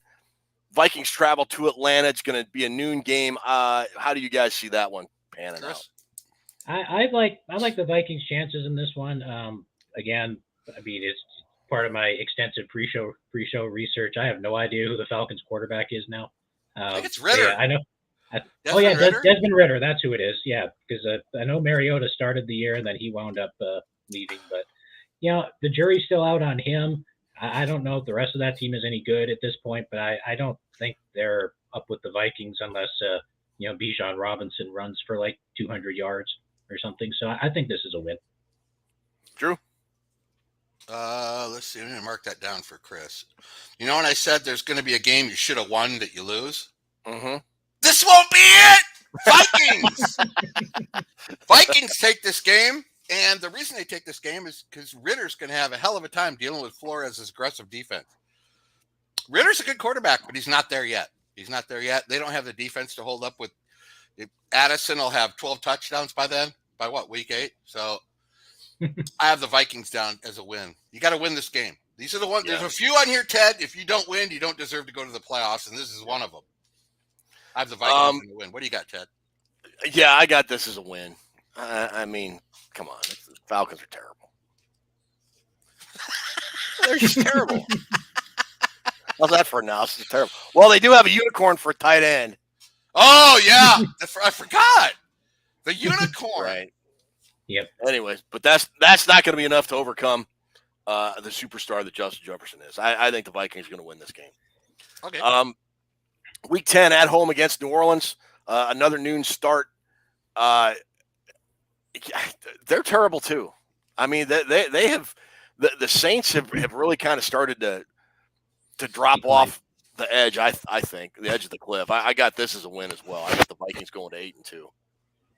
Vikings travel to Atlanta. It's going to be a noon game. How do you guys see that one panning out? I like the Vikings' chances in this one. Again, I mean, it's part of my extensive pre-show research. I have no idea who the Falcons quarterback is now. I think it's Ritter. Yeah, I know. Ritter? Desmond Ritter. That's who it is. Yeah, because I know Mariota started the year and then he wound up leaving. But the jury's still out on him. I don't know if the rest of that team is any good at this point, but I don't think they're up with the Vikings unless Bijan Robinson runs for like 200 yards or something. So I think this is a win. Drew? Let's see. I'm going to mark that down for Chris. You know when I said there's going to be a game you should have won that you lose? Mm-hmm. This won't be it! Vikings! Vikings take this game, and the reason they take this game is because Ritter's going to have a hell of a time dealing with Flores' aggressive defense. Ritter's a good quarterback, but he's not there yet. They don't have the defense to hold up with. Addison will have 12 touchdowns by then. By what, week 8? So I have the Vikings down as a win. You got to win this game. These are the ones. Yeah. There's a few on here, Ted. If you don't win, you don't deserve to go to the playoffs, and this is one of them. I have the Vikings to win. What do you got, Ted? Yeah, I got this as a win. I mean, come on. The Falcons are terrible. They're just terrible. How's that for now? This is terrible. Well, they do have a unicorn for tight end. Oh, yeah. I forgot. The unicorn. Right. Yep. Anyways, but that's not going to be enough to overcome the superstar that Justin Jefferson is. I think the Vikings are going to win this game. Okay. Week 10 at home against New Orleans. Another noon start. They're terrible too. I mean, they have the Saints have really kind of started to drop off the edge. I think the edge of the cliff. I got this as a win as well. I got the Vikings going to 8-2.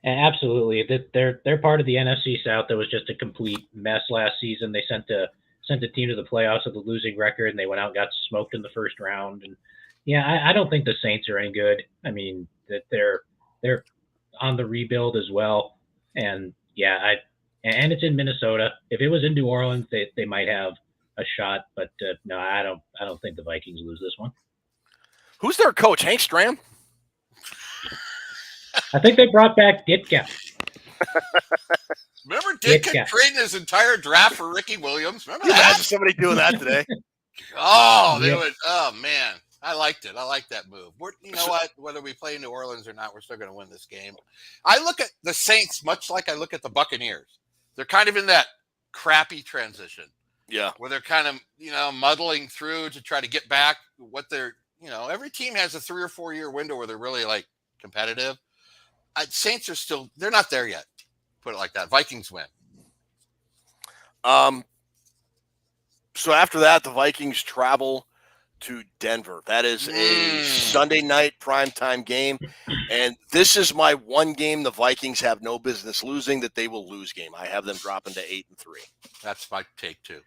Absolutely, they're part of the NFC South that was just a complete mess last season. They sent a team to the playoffs with a losing record, and they went out and got smoked in the first round. And yeah, I don't think the Saints are any good. I mean, that they're on the rebuild as well, and yeah, and it's in Minnesota. If it was in New Orleans, they might have a shot, but no, I don't think the Vikings lose this one. Who's their coach? Hank Stram? I think they brought back Ditka. Remember Ditka trading his entire draft for Ricky Williams? Remember that? Imagine somebody doing that today. Oh, they would. Oh man, I liked it. I liked that move. You know what? Whether we play New Orleans or not, we're still going to win this game. I look at the Saints much like I look at the Buccaneers. They're kind of in that crappy transition. Yeah, where they're kind of muddling through to try to get back what they're. Every team has a 3 or 4 year window where they're really like competitive. Saints are still. They're not there yet. Put it like that. Vikings win. So after that, the Vikings travel to Denver. That is a Sunday night primetime game. And this is my one game the Vikings have no business losing that they will lose game. I have them dropping to 8-3. That's my take too.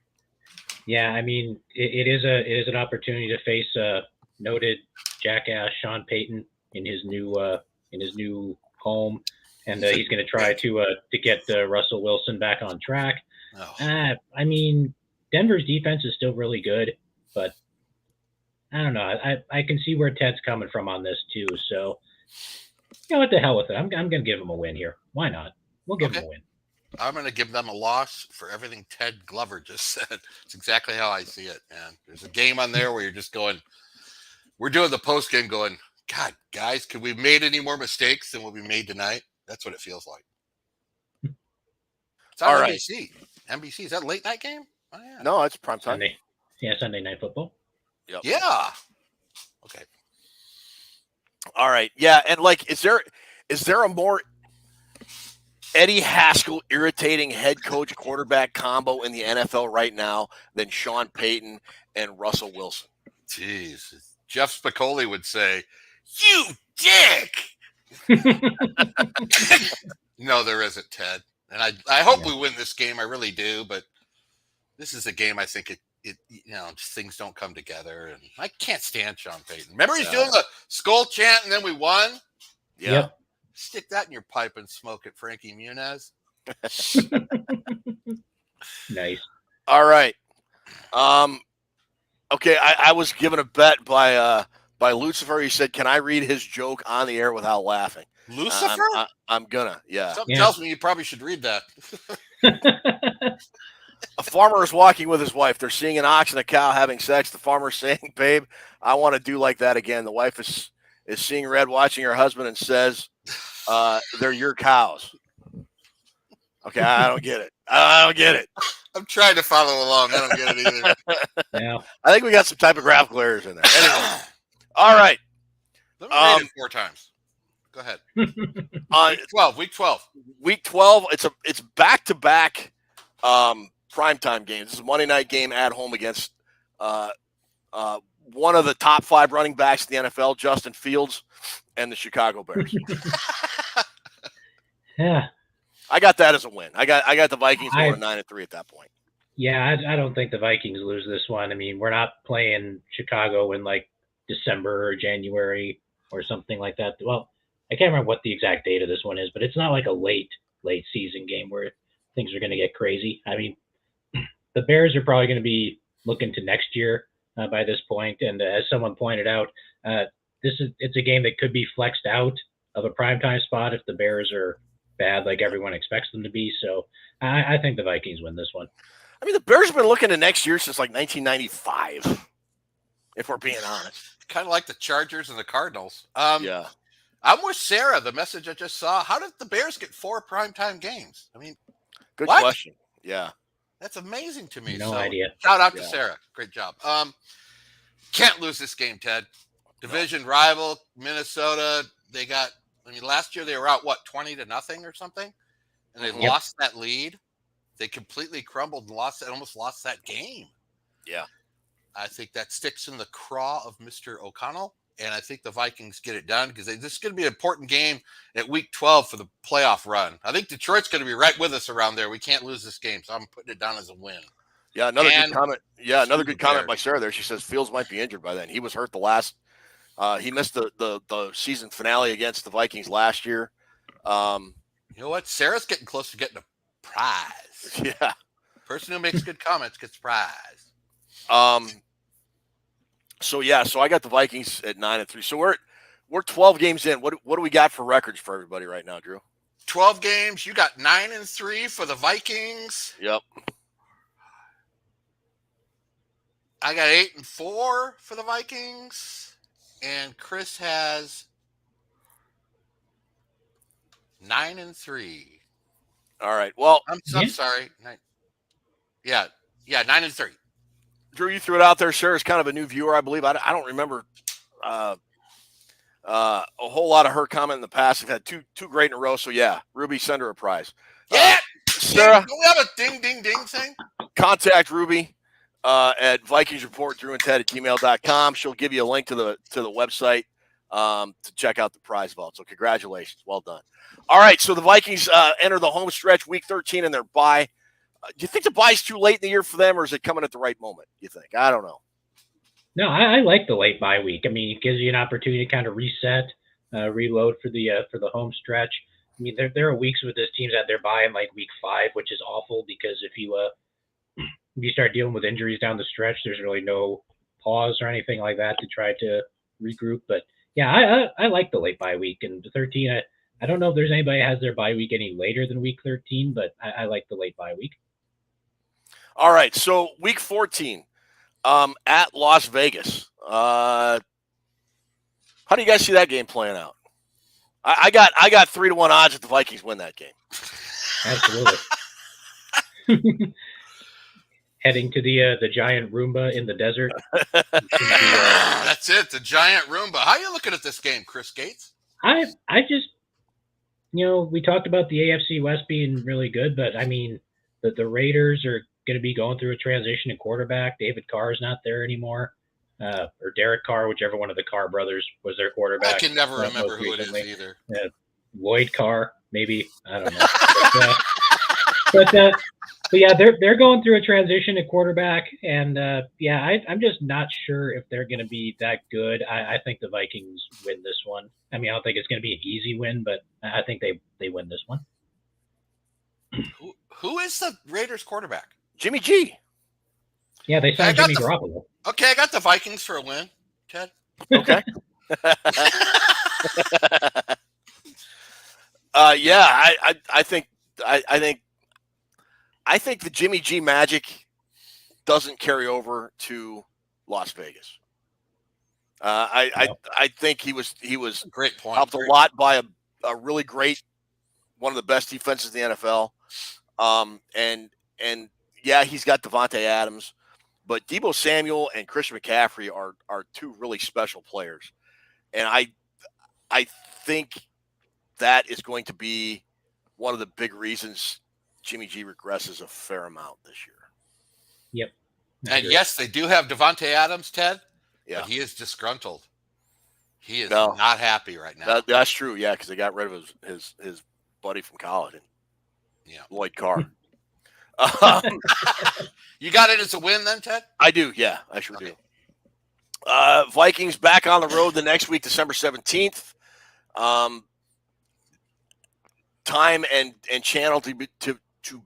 Yeah, I mean, it is an opportunity to face noted jackass Sean Payton in his new home, and he's going to try to get Russell Wilson back on track. Oh. I mean, Denver's defense is still really good, but I don't know. I can see where Ted's coming from on this too. So, what the hell with it? I'm going to give him a win here. Why not? We'll give him a win. I'm going to give them a loss for everything Ted Glover just said. It's exactly how I see it, man. There's a game on there where you're just going, we're doing the post game going, God, guys, could we have made any more mistakes than what we made tonight? That's what it feels like. It's on NBC. Right. NBC, is that a late night game? Oh, yeah. No, it's prime time. Sunday night football. Yep. Yeah. Okay. All right. Yeah, and is there a more Eddie Haskell irritating head coach quarterback combo in the NFL right now than Sean Payton and Russell Wilson? Jeez. Jeff Spicoli would say, "You dick." No, there isn't, Ted. And I hope we win this game. I really do. But this is a game I think it just things don't come together. And I can't stand Sean Payton. Remember he's doing a skull chant and then we won? Yeah. Yep. Stick that in your pipe and smoke it, Frankie Muniz. Nice. All right. Okay, I was given a bet by Lucifer. He said, "Can I read his joke on the air without laughing?" Lucifer? I'm gonna. Yeah. Something tells me you probably should read that. A farmer is walking with his wife. They're seeing an ox and a cow having sex. The farmer's saying, "Babe, I want to do like that again." The wife is seeing red, watching her husband, and says, "They're your cows." Okay, I don't get it. I'm trying to follow along. I don't get it either. Yeah. I think we got some typographical errors in there. Anyway, all right. Let me read it 4 times. Go ahead. Week 12. Week 12. It's back-to-back primetime games. This is a Monday night game at home against one of the top 5 running backs in the NFL, Justin Fields, and the Chicago Bears. Yeah. I got that as a win. I got the Vikings going 9-3 at that point. Yeah, I don't think the Vikings lose this one. I mean, we're not playing Chicago in like December or January or something like that. Well, I can't remember what the exact date of this one is, but it's not like a late season game where things are going to get crazy. I mean, the Bears are probably going to be looking to next year by this point. And as someone pointed out, it's a game that could be flexed out of a primetime spot if the Bears are bad like everyone expects them to be. So I think the Vikings win this one. I mean, the Bears have been looking to next year since like 1995, if we're being honest. Kind of like the Chargers and the Cardinals. Yeah. I'm with Sarah. The message I just saw. How did the Bears get 4 primetime games? I mean, Good what? question. Yeah. That's amazing to me. No idea. Shout out to Sarah. Great job. Can't lose this game, Ted. Division rival, Minnesota. They got, last year they were out, 20-0 or something? And they lost that lead. They completely crumbled and almost lost that game. Yeah. I think that sticks in the craw of Mr. O'Connell. And I think the Vikings get it done because this is going to be an important game at week 12 for the playoff run. I think Detroit's going to be right with us around there. We can't lose this game, so I'm putting it down as a win. Yeah, another good comment. Yeah, another good comment by Sarah there. She says Fields might be injured by then. He was hurt he missed the season finale against the Vikings last year. You know what? Sarah's getting close to getting a prize. Yeah. Person who makes good comments gets prize. So I got the Vikings at 9-3. So we're 12 games in. What do we got for records for everybody right now, Drew? 12 games. You got 9-3 for the Vikings. Yep. I got 8-4 for the Vikings, and Chris has 9-3. All right. Well, I'm sorry. 9-3. Drew, you threw it out there. Sarah's kind of a new viewer, I believe. I don't remember a whole lot of her comment in the past. We've had two great in a row. So yeah, Ruby, send her a prize. Yeah, Sarah, do we have a ding ding ding thing? Contact Ruby at Vikings Report, Drew and Ted at gmail.com. She'll give you a link to the website to check out the prize vault. So congratulations, well done. All right, so the Vikings enter the home stretch, week 13, in their bye. Do you think the bye's too late in the year for them, or is it coming at the right moment, you think? I don't know. No, I like the late bye week. I mean, it gives you an opportunity to kind of reset, reload for the home stretch. I mean, there are weeks with this team's at their bye in like week 5, which is awful because if you start dealing with injuries down the stretch, there's really no pause or anything like that to try to regroup. But yeah, I like the late bye week. And 13, I don't know if there's anybody that has their bye week any later than week 13, but I like the late bye week. All right, so week 14 at Las Vegas. How do you guys see that game playing out? I got 3-1 odds that the Vikings win that game. Absolutely. Heading to the giant Roomba in the desert. That's it, the giant Roomba. How are you looking at this game, Chris Gates? I just, we talked about the AFC West being really good, but I mean, the Raiders are going to be going through a transition in quarterback. David Carr is not there anymore, or Derek Carr, whichever one of the Carr brothers was their quarterback. I can never remember who it is either. Lloyd Carr, maybe, I don't know. But yeah, they're going through a transition at quarterback, and I'm just not sure if they're going to be that good. I think the Vikings win this one. I mean, I don't think it's going to be an easy win, but I think they win this one. Who is the Raiders quarterback? Jimmy G. Yeah, they signed Jimmy Garoppolo. Okay, I got the Vikings for a win, Ted. Okay. I think the Jimmy G magic doesn't carry over to Las Vegas. I think he was great point. Helped a lot by a really great, one of the best defenses in the NFL. And yeah, he's got Devontae Adams, but Deebo Samuel and Christian McCaffrey are two really special players. And I think that is going to be one of the big reasons Jimmy G regresses a fair amount this year. Yep. And yes, they do have Devontae Adams, Ted. Yeah. But he is disgruntled. He is not happy right now. That's true. Yeah, because they got rid of his buddy from college, Lloyd Carr. You got it as a win, then, Ted? I do. Yeah, I sure do. Vikings back on the road the next week, December 17th. Time and channel to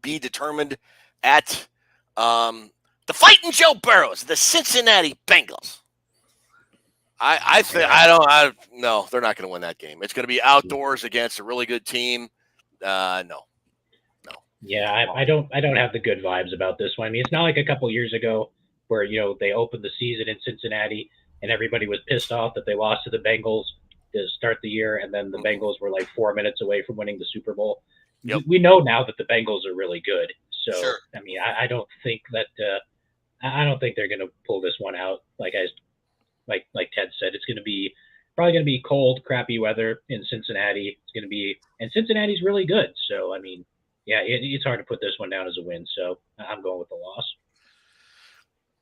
be determined at the Fighting Joe Burrows, the Cincinnati Bengals. No, they're not going to win that game. It's going to be outdoors against a really good team. No. Yeah, I don't have the good vibes about this one. I mean, it's not like a couple years ago where they opened the season in Cincinnati and everybody was pissed off that they lost to the Bengals, to start the year, and then the Bengals were like 4 minutes away from winning the Super Bowl. Yep. We know now that the Bengals are really good. So, Sure. I mean, I don't think that I don't think they're going to pull this one out. Like Ted said, it's going to be probably going to be cold, crappy weather in Cincinnati. It's going to be, and Cincinnati's really good. So, I mean, yeah, it's hard to put this one down as a win. So I'm going with the loss.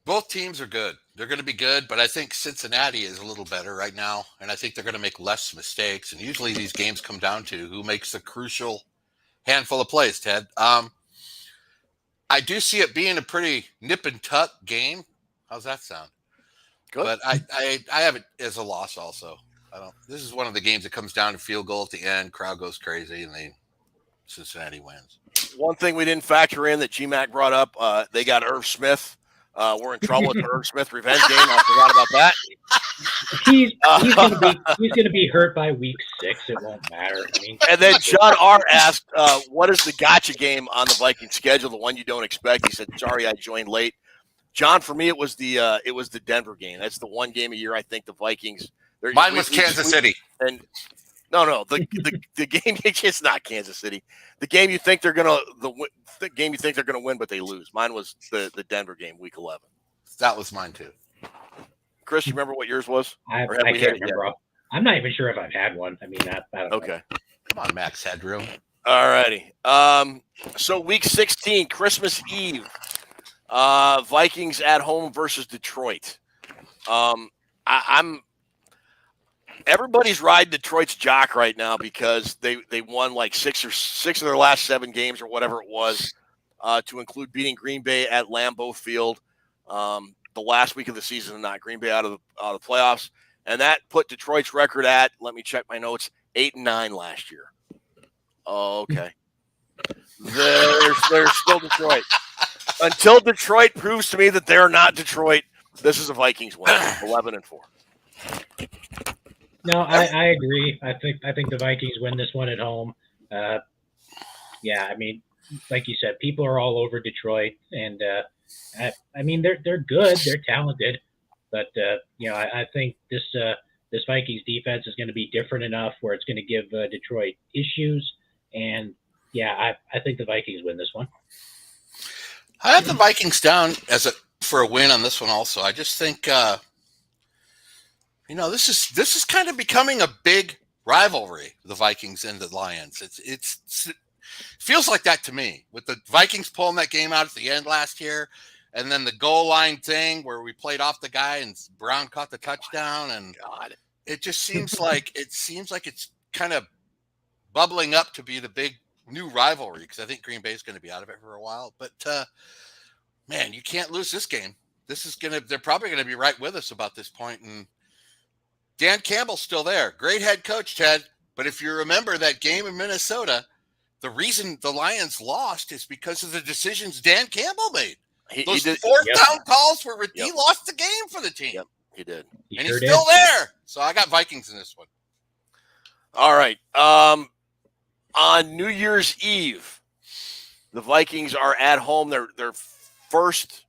Both teams are good. They're going to be good, but I think Cincinnati is a little better right now, and I think they're going to make less mistakes. And usually these games come down to who makes the crucial handful of plays, Ted. I do see it being a pretty nip and tuck game. How's that sound? Good. But I have it as a loss also. This is one of the games that comes down to field goal at the end. Crowd goes crazy, and Cincinnati wins. One thing we didn't factor in that GMAC brought up, they got Irv Smith. We're in trouble with the Irv Smith revenge game. I forgot about that. He's gonna be hurt by week 6. It won't matter. I mean, and then John R. asked, what is the gotcha game on the Vikings schedule, the one you don't expect? He said, sorry, I joined late. John, for me, it was the Denver game. That's the one game a year I think the Vikings. Mine was Kansas City. And no, the game, it's not Kansas City. The game you think they're gonna win, but they lose. Mine was the Denver game, week 11. That was mine too. Chris, you remember what yours was? I can't remember. I'm not even sure if I've had one. I mean, I don't know. Okay. Come on, Max Headroom. All righty. So week 16, Christmas Eve, Vikings at home versus Detroit. Everybody's riding Detroit's jock right now because they won like six of their last 7 games or whatever it was, to include beating Green Bay at Lambeau Field the last week of the season, and not Green Bay out of the playoffs. And that put Detroit's record at, let me check my notes, 8-9 last year. Oh, okay. They're still Detroit. Until Detroit proves to me that they're not Detroit, this is a Vikings win, 11-4. No, I agree. I think the Vikings win this one at home. Yeah, I mean, like you said, people are all over Detroit, and I mean they're good, they're talented, but I think this Vikings defense is going to be different enough where it's going to give Detroit issues, and yeah, I think the Vikings win this one. I have the Vikings down for a win on this one also. I just think this is kind of becoming a big rivalry, the Vikings and the Lions. It feels like that to me, with the Vikings pulling that game out at the end last year, and then the goal line thing where we played off the guy and Brown caught the touchdown, and it just seems like it's kind of bubbling up to be the big new rivalry, because I think Green Bay is going to be out of it for a while. But man, you can't lose this game. They're probably going to be right with us about this point, and Dan Campbell's still there. Great head coach, Ted. But if you remember that game in Minnesota, the reason the Lions lost is because of the decisions Dan Campbell made. Those fourth down calls where he lost the game for the team. Yep, he did. And he's still there. So I got Vikings in this one. All right. On New Year's Eve, the Vikings are at home. Their first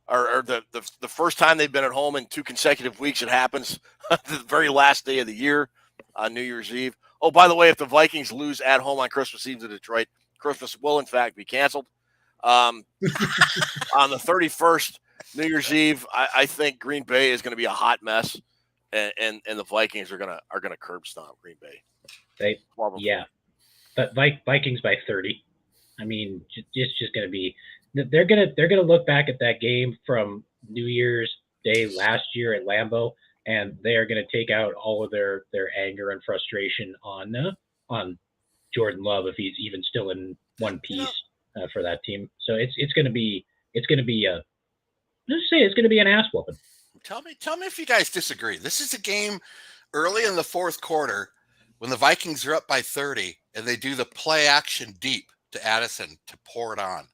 or the first time they've been at home in 2 consecutive weeks. It happens the very last day of the year on New Year's Eve. Oh, by the way, if the Vikings lose at home on Christmas Eve to Detroit, Christmas will, in fact, be canceled. On the 31st, New Year's Eve, I think Green Bay is going to be a hot mess, and the Vikings are gonna curb stomp Green Bay. But Vikings by 30. I mean, it's just going to be. They're gonna look back at that game from New Year's Day last year at Lambeau, and they are going to take out all of their anger and frustration on Jordan Love if he's even still in one piece for that team. So it's going to be an ass whooping. Tell me if you guys disagree. This is a game early in the fourth quarter when the Vikings are up by 30 and they do the play action deep to Addison to pour it on.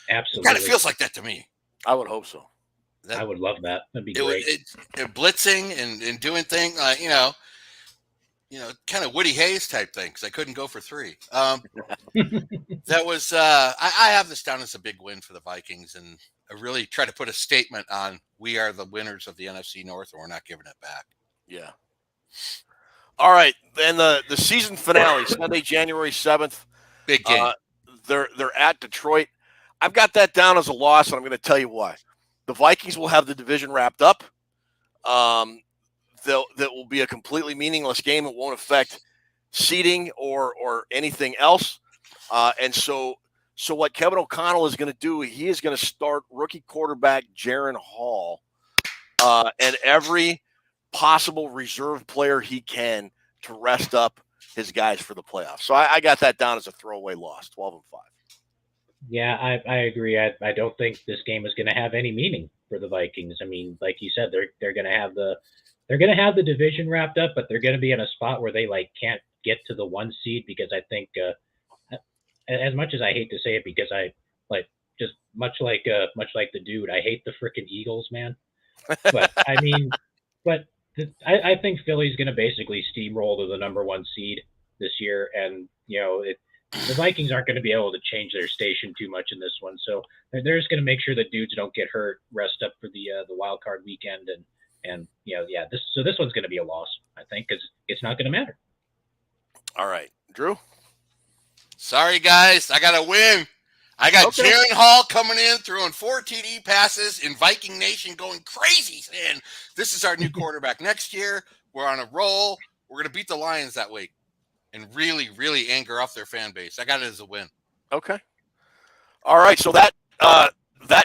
Absolutely. It kind of feels like that to me. I would hope so. I would love that. That'd be great. Blitzing and doing things, kind of Woody Hayes type thing, because I couldn't go for 3. That was I have this down as a big win for the Vikings, and I really try to put a statement on we are the winners of the NFC North, and we're not giving it back. Yeah. All right, and the season finale, Sunday, January 7th. Big game. They're at Detroit. I've got that down as a loss, and I'm going to tell you why. The Vikings will have the division wrapped up. That will be a completely meaningless game. It won't affect seeding or anything else. And so what Kevin O'Connell is going to do, he is going to start rookie quarterback Jaren Hall and every possible reserve player he can to rest up his guys for the playoffs. So I got that down as a throwaway loss, 12-5. Yeah, I agree. I don't think this game is going to have any meaning for the Vikings. I mean, like you said, they're going to have the division wrapped up, but they're going to be in a spot where they can't get to the 1 seed because I think as much as I hate to say it, because I just much like the dude, I hate the freaking Eagles, man. But I mean, I think Philly's going to basically steamroll to the number 1 seed this year, and the Vikings aren't going to be able to change their station too much in this one, so they're just going to make sure that dudes don't get hurt, rest up for the wild card weekend, and this one's going to be a loss, I think, because it's not going to matter. All right, Drew. Sorry, guys, I got to win. I got Jaren Hall coming in, throwing 4 TD passes in Viking Nation, going crazy. And this is our new quarterback next year. We're on a roll. We're going to beat the Lions that week and really, really anger off their fan base. I got it as a win. Okay. All right. So that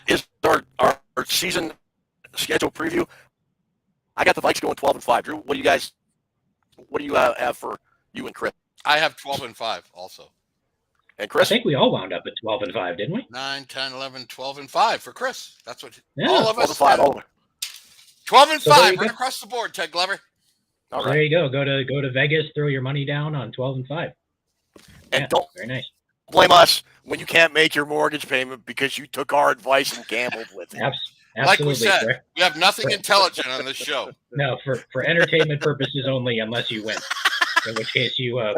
is our season schedule preview. I got the Vikes going 12-5. Drew, what do you have for you and Chris? I have 12-5 also. And Chris? I think we all wound up at 12-5, didn't we? 9, 10, 11, 12-5 for Chris. That's what all of us. 12-5. 12-5 right across the board, Ted Glover. All right. There you go. Go to Vegas, throw your money down on 12-5. And don't very nice. Blame us when you can't make your mortgage payment because you took our advice and gambled with it. Absolutely. Like we said, we have nothing intelligent on this show. No, for entertainment purposes only, unless you win. In which case you owe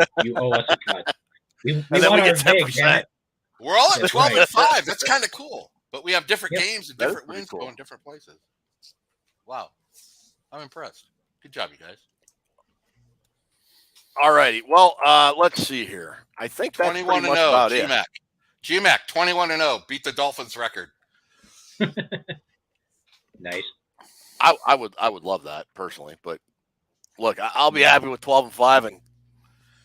us a cut. We want our big, damn it. We're all at 12-5. That's kind of cool. But we have different games and different wins going different places. Wow. I'm impressed. Good job, you guys. All righty. Well, let's see here. I think that's 21-0. About GMAC. GMAC 21-0. Beat the Dolphins record. Nice. I would love that personally, but look, I'll be happy with 12-5 and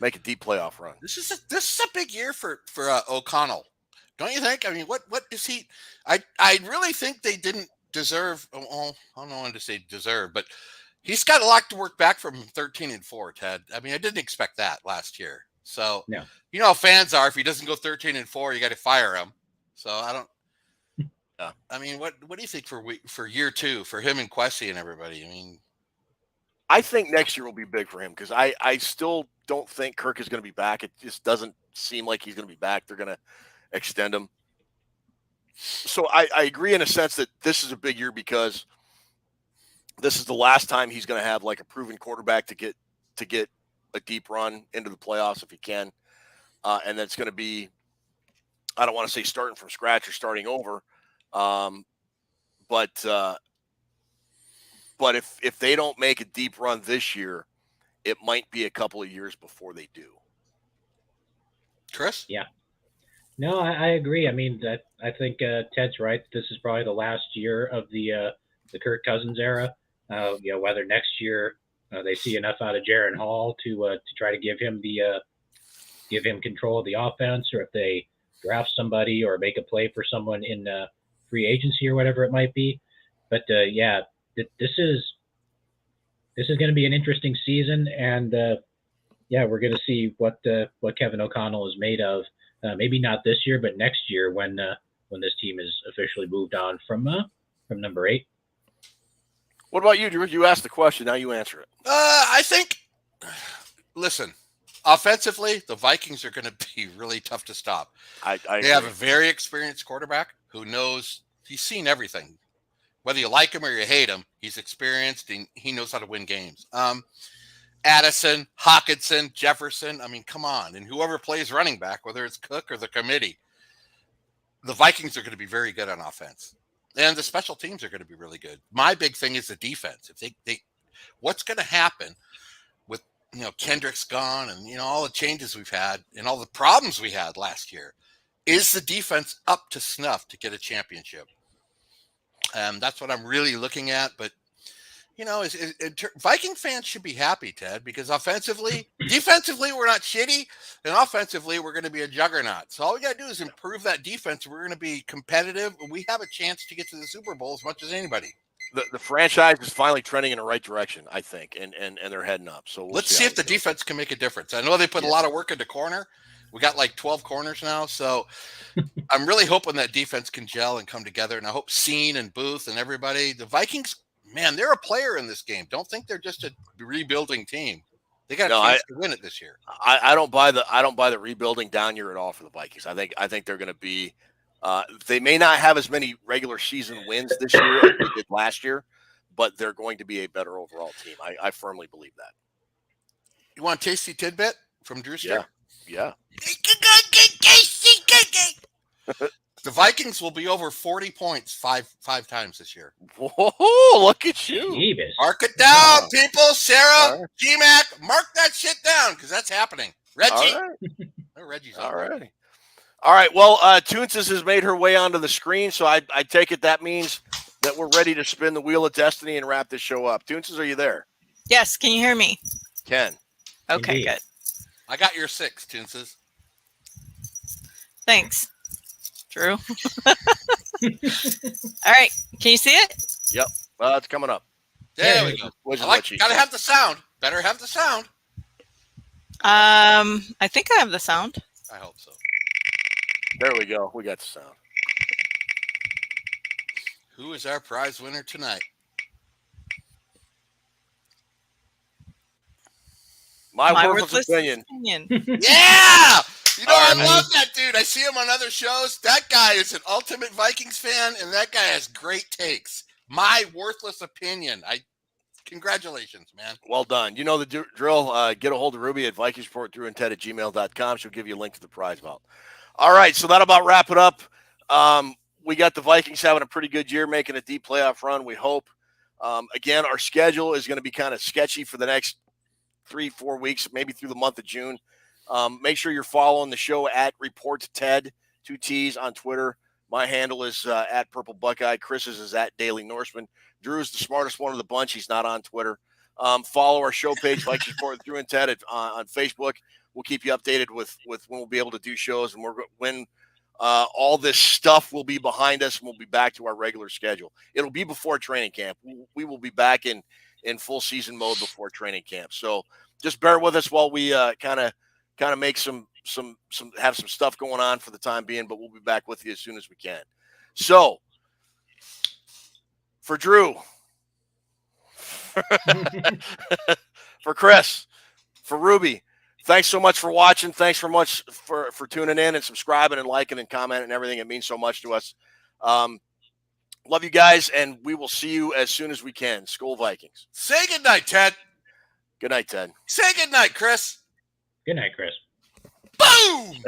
make a deep playoff run. This is a big year for O'Connell, don't you think? I mean, what is he? I really think they didn't deserve. Well, I don't want to say deserve, but he's got a lot to work back from 13-4. Ted, I mean, I didn't expect that last year. So you know how fans are. If he doesn't go 13-4, you got to fire him. So I don't. Yeah. I mean, what do you think for year 2 for him and Kwesi and everybody? I mean, I think next year will be big for him because I still don't think Kirk is going to be back. It just doesn't seem like he's going to be back. They're going to extend him. So I agree in a sense that this is a big year because this is the last time he's going to have like a proven quarterback to get a deep run into the playoffs if he can. And that's going to be, I don't want to say starting from scratch or starting over. But if they don't make a deep run this year, it might be a couple of years before they do. Chris? Yeah. No, I agree. I mean, I think Ted's right. This is probably the last year of the Kirk Cousins era. Whether next year they see enough out of Jaren Hall to try to give him control of the offense, or if they draft somebody or make a play for someone in free agency or whatever it might be. But this is going to be an interesting season, and we're going to see what Kevin O'Connell is made of. Maybe not this year, but next year when this team is officially moved on from number 8. What about you, Drew? You asked the question, now you answer it. I think. Listen, offensively, the Vikings are going to be really tough to stop. They have a very experienced quarterback who knows. He's seen everything. Whether you like him or you hate him, he's experienced and he knows how to win games. Addison, Hawkinson, Jefferson. I mean, come on. And whoever plays running back, whether it's Cook or the committee, the Vikings are going to be very good on offense. And the special teams are going to be really good. My big thing is the defense. If they what's going to happen with Kendrick's gone and, all the changes we've had and all the problems we had last year. Is the defense up to snuff to get a championship? That's what I'm really looking at. But, Viking fans should be happy, Ted, because defensively, we're not shitty. And offensively, we're going to be a juggernaut. So all we got to do is improve that defense. We're going to be competitive. And we have a chance to get to the Super Bowl as much as anybody. The franchise is finally trending in the right direction, I think, and they're heading up. So let's see if the defense can make a difference. I know they put a lot of work into corner. We got like 12 corners now, so I'm really hoping that defense can gel and come together. And I hope Scene and Booth and everybody, the Vikings, man, they're a player in this game. Don't think they're just a rebuilding team. They got a chance to win it this year. I don't buy the rebuilding down year at all for the Vikings. I think they're going to be. They may not have as many regular season wins this year as they did last year, but they're going to be a better overall team. I firmly believe that. You want a tasty tidbit from Drewster? Yeah. The Vikings will be over 40 points five times this year. Whoa, look at you. Jeebus. Mark it down, people. Sarah, G-Mac, mark that shit down because that's happening. Reggie. Reggie's all right. All right. Well, Toonces has made her way onto the screen, so I take it that means that we're ready to spin the wheel of destiny and wrap this show up. Toonces, are you there? Yes. Can you hear me? Ken. Okay, Indeed. good. I got your 6, Toonces. Thanks, Drew. All right. Can you see it? Yep. It's coming up. There we go. Gotta have the sound. Better have the sound. I think I have the sound. I hope so. There we go. We got the sound. Who is our prize winner tonight? My worthless opinion. Yeah! I love that dude. I see him on other shows. That guy is an ultimate Vikings fan, and that guy has great takes. My worthless opinion. Congratulations, man. Well done. You know the drill. Get a hold of Ruby at VikingsReportDrewandTed@gmail.com. She'll give you a link to the prize vault. All right, so that'll about wrap it up. We got the Vikings having a pretty good year, making a deep playoff run, we hope. Again, our schedule is going to be kind of sketchy for the next 3-4 weeks, maybe through the month of June. Make sure you're following the show at ReportTed, 2 T's on Twitter. My handle is at Purple Buckeye. Chris's is at Daily Norseman. Drew is the smartest one of the bunch. He's not on Twitter. Follow our show page, Vikings Report with Drew and Ted on Facebook. We'll keep you updated with when we'll be able to do shows and when all this stuff will be behind us and we'll be back to our regular schedule. It'll be before training camp. We will be back in full season mode before training camp. So just bear with us while we kind of make some have some stuff going on for the time being, but we'll be back with you as soon as we can. So for Drew, for Chris, for Ruby, thanks so much for watching. Thanks for tuning in and subscribing and liking and commenting and everything. It means so much to us. Love you guys, and we will see you as soon as we can. Skol Vikings. Say goodnight, Ted. Good night, Ted. Say goodnight, Chris. Good night, Chris. Boom!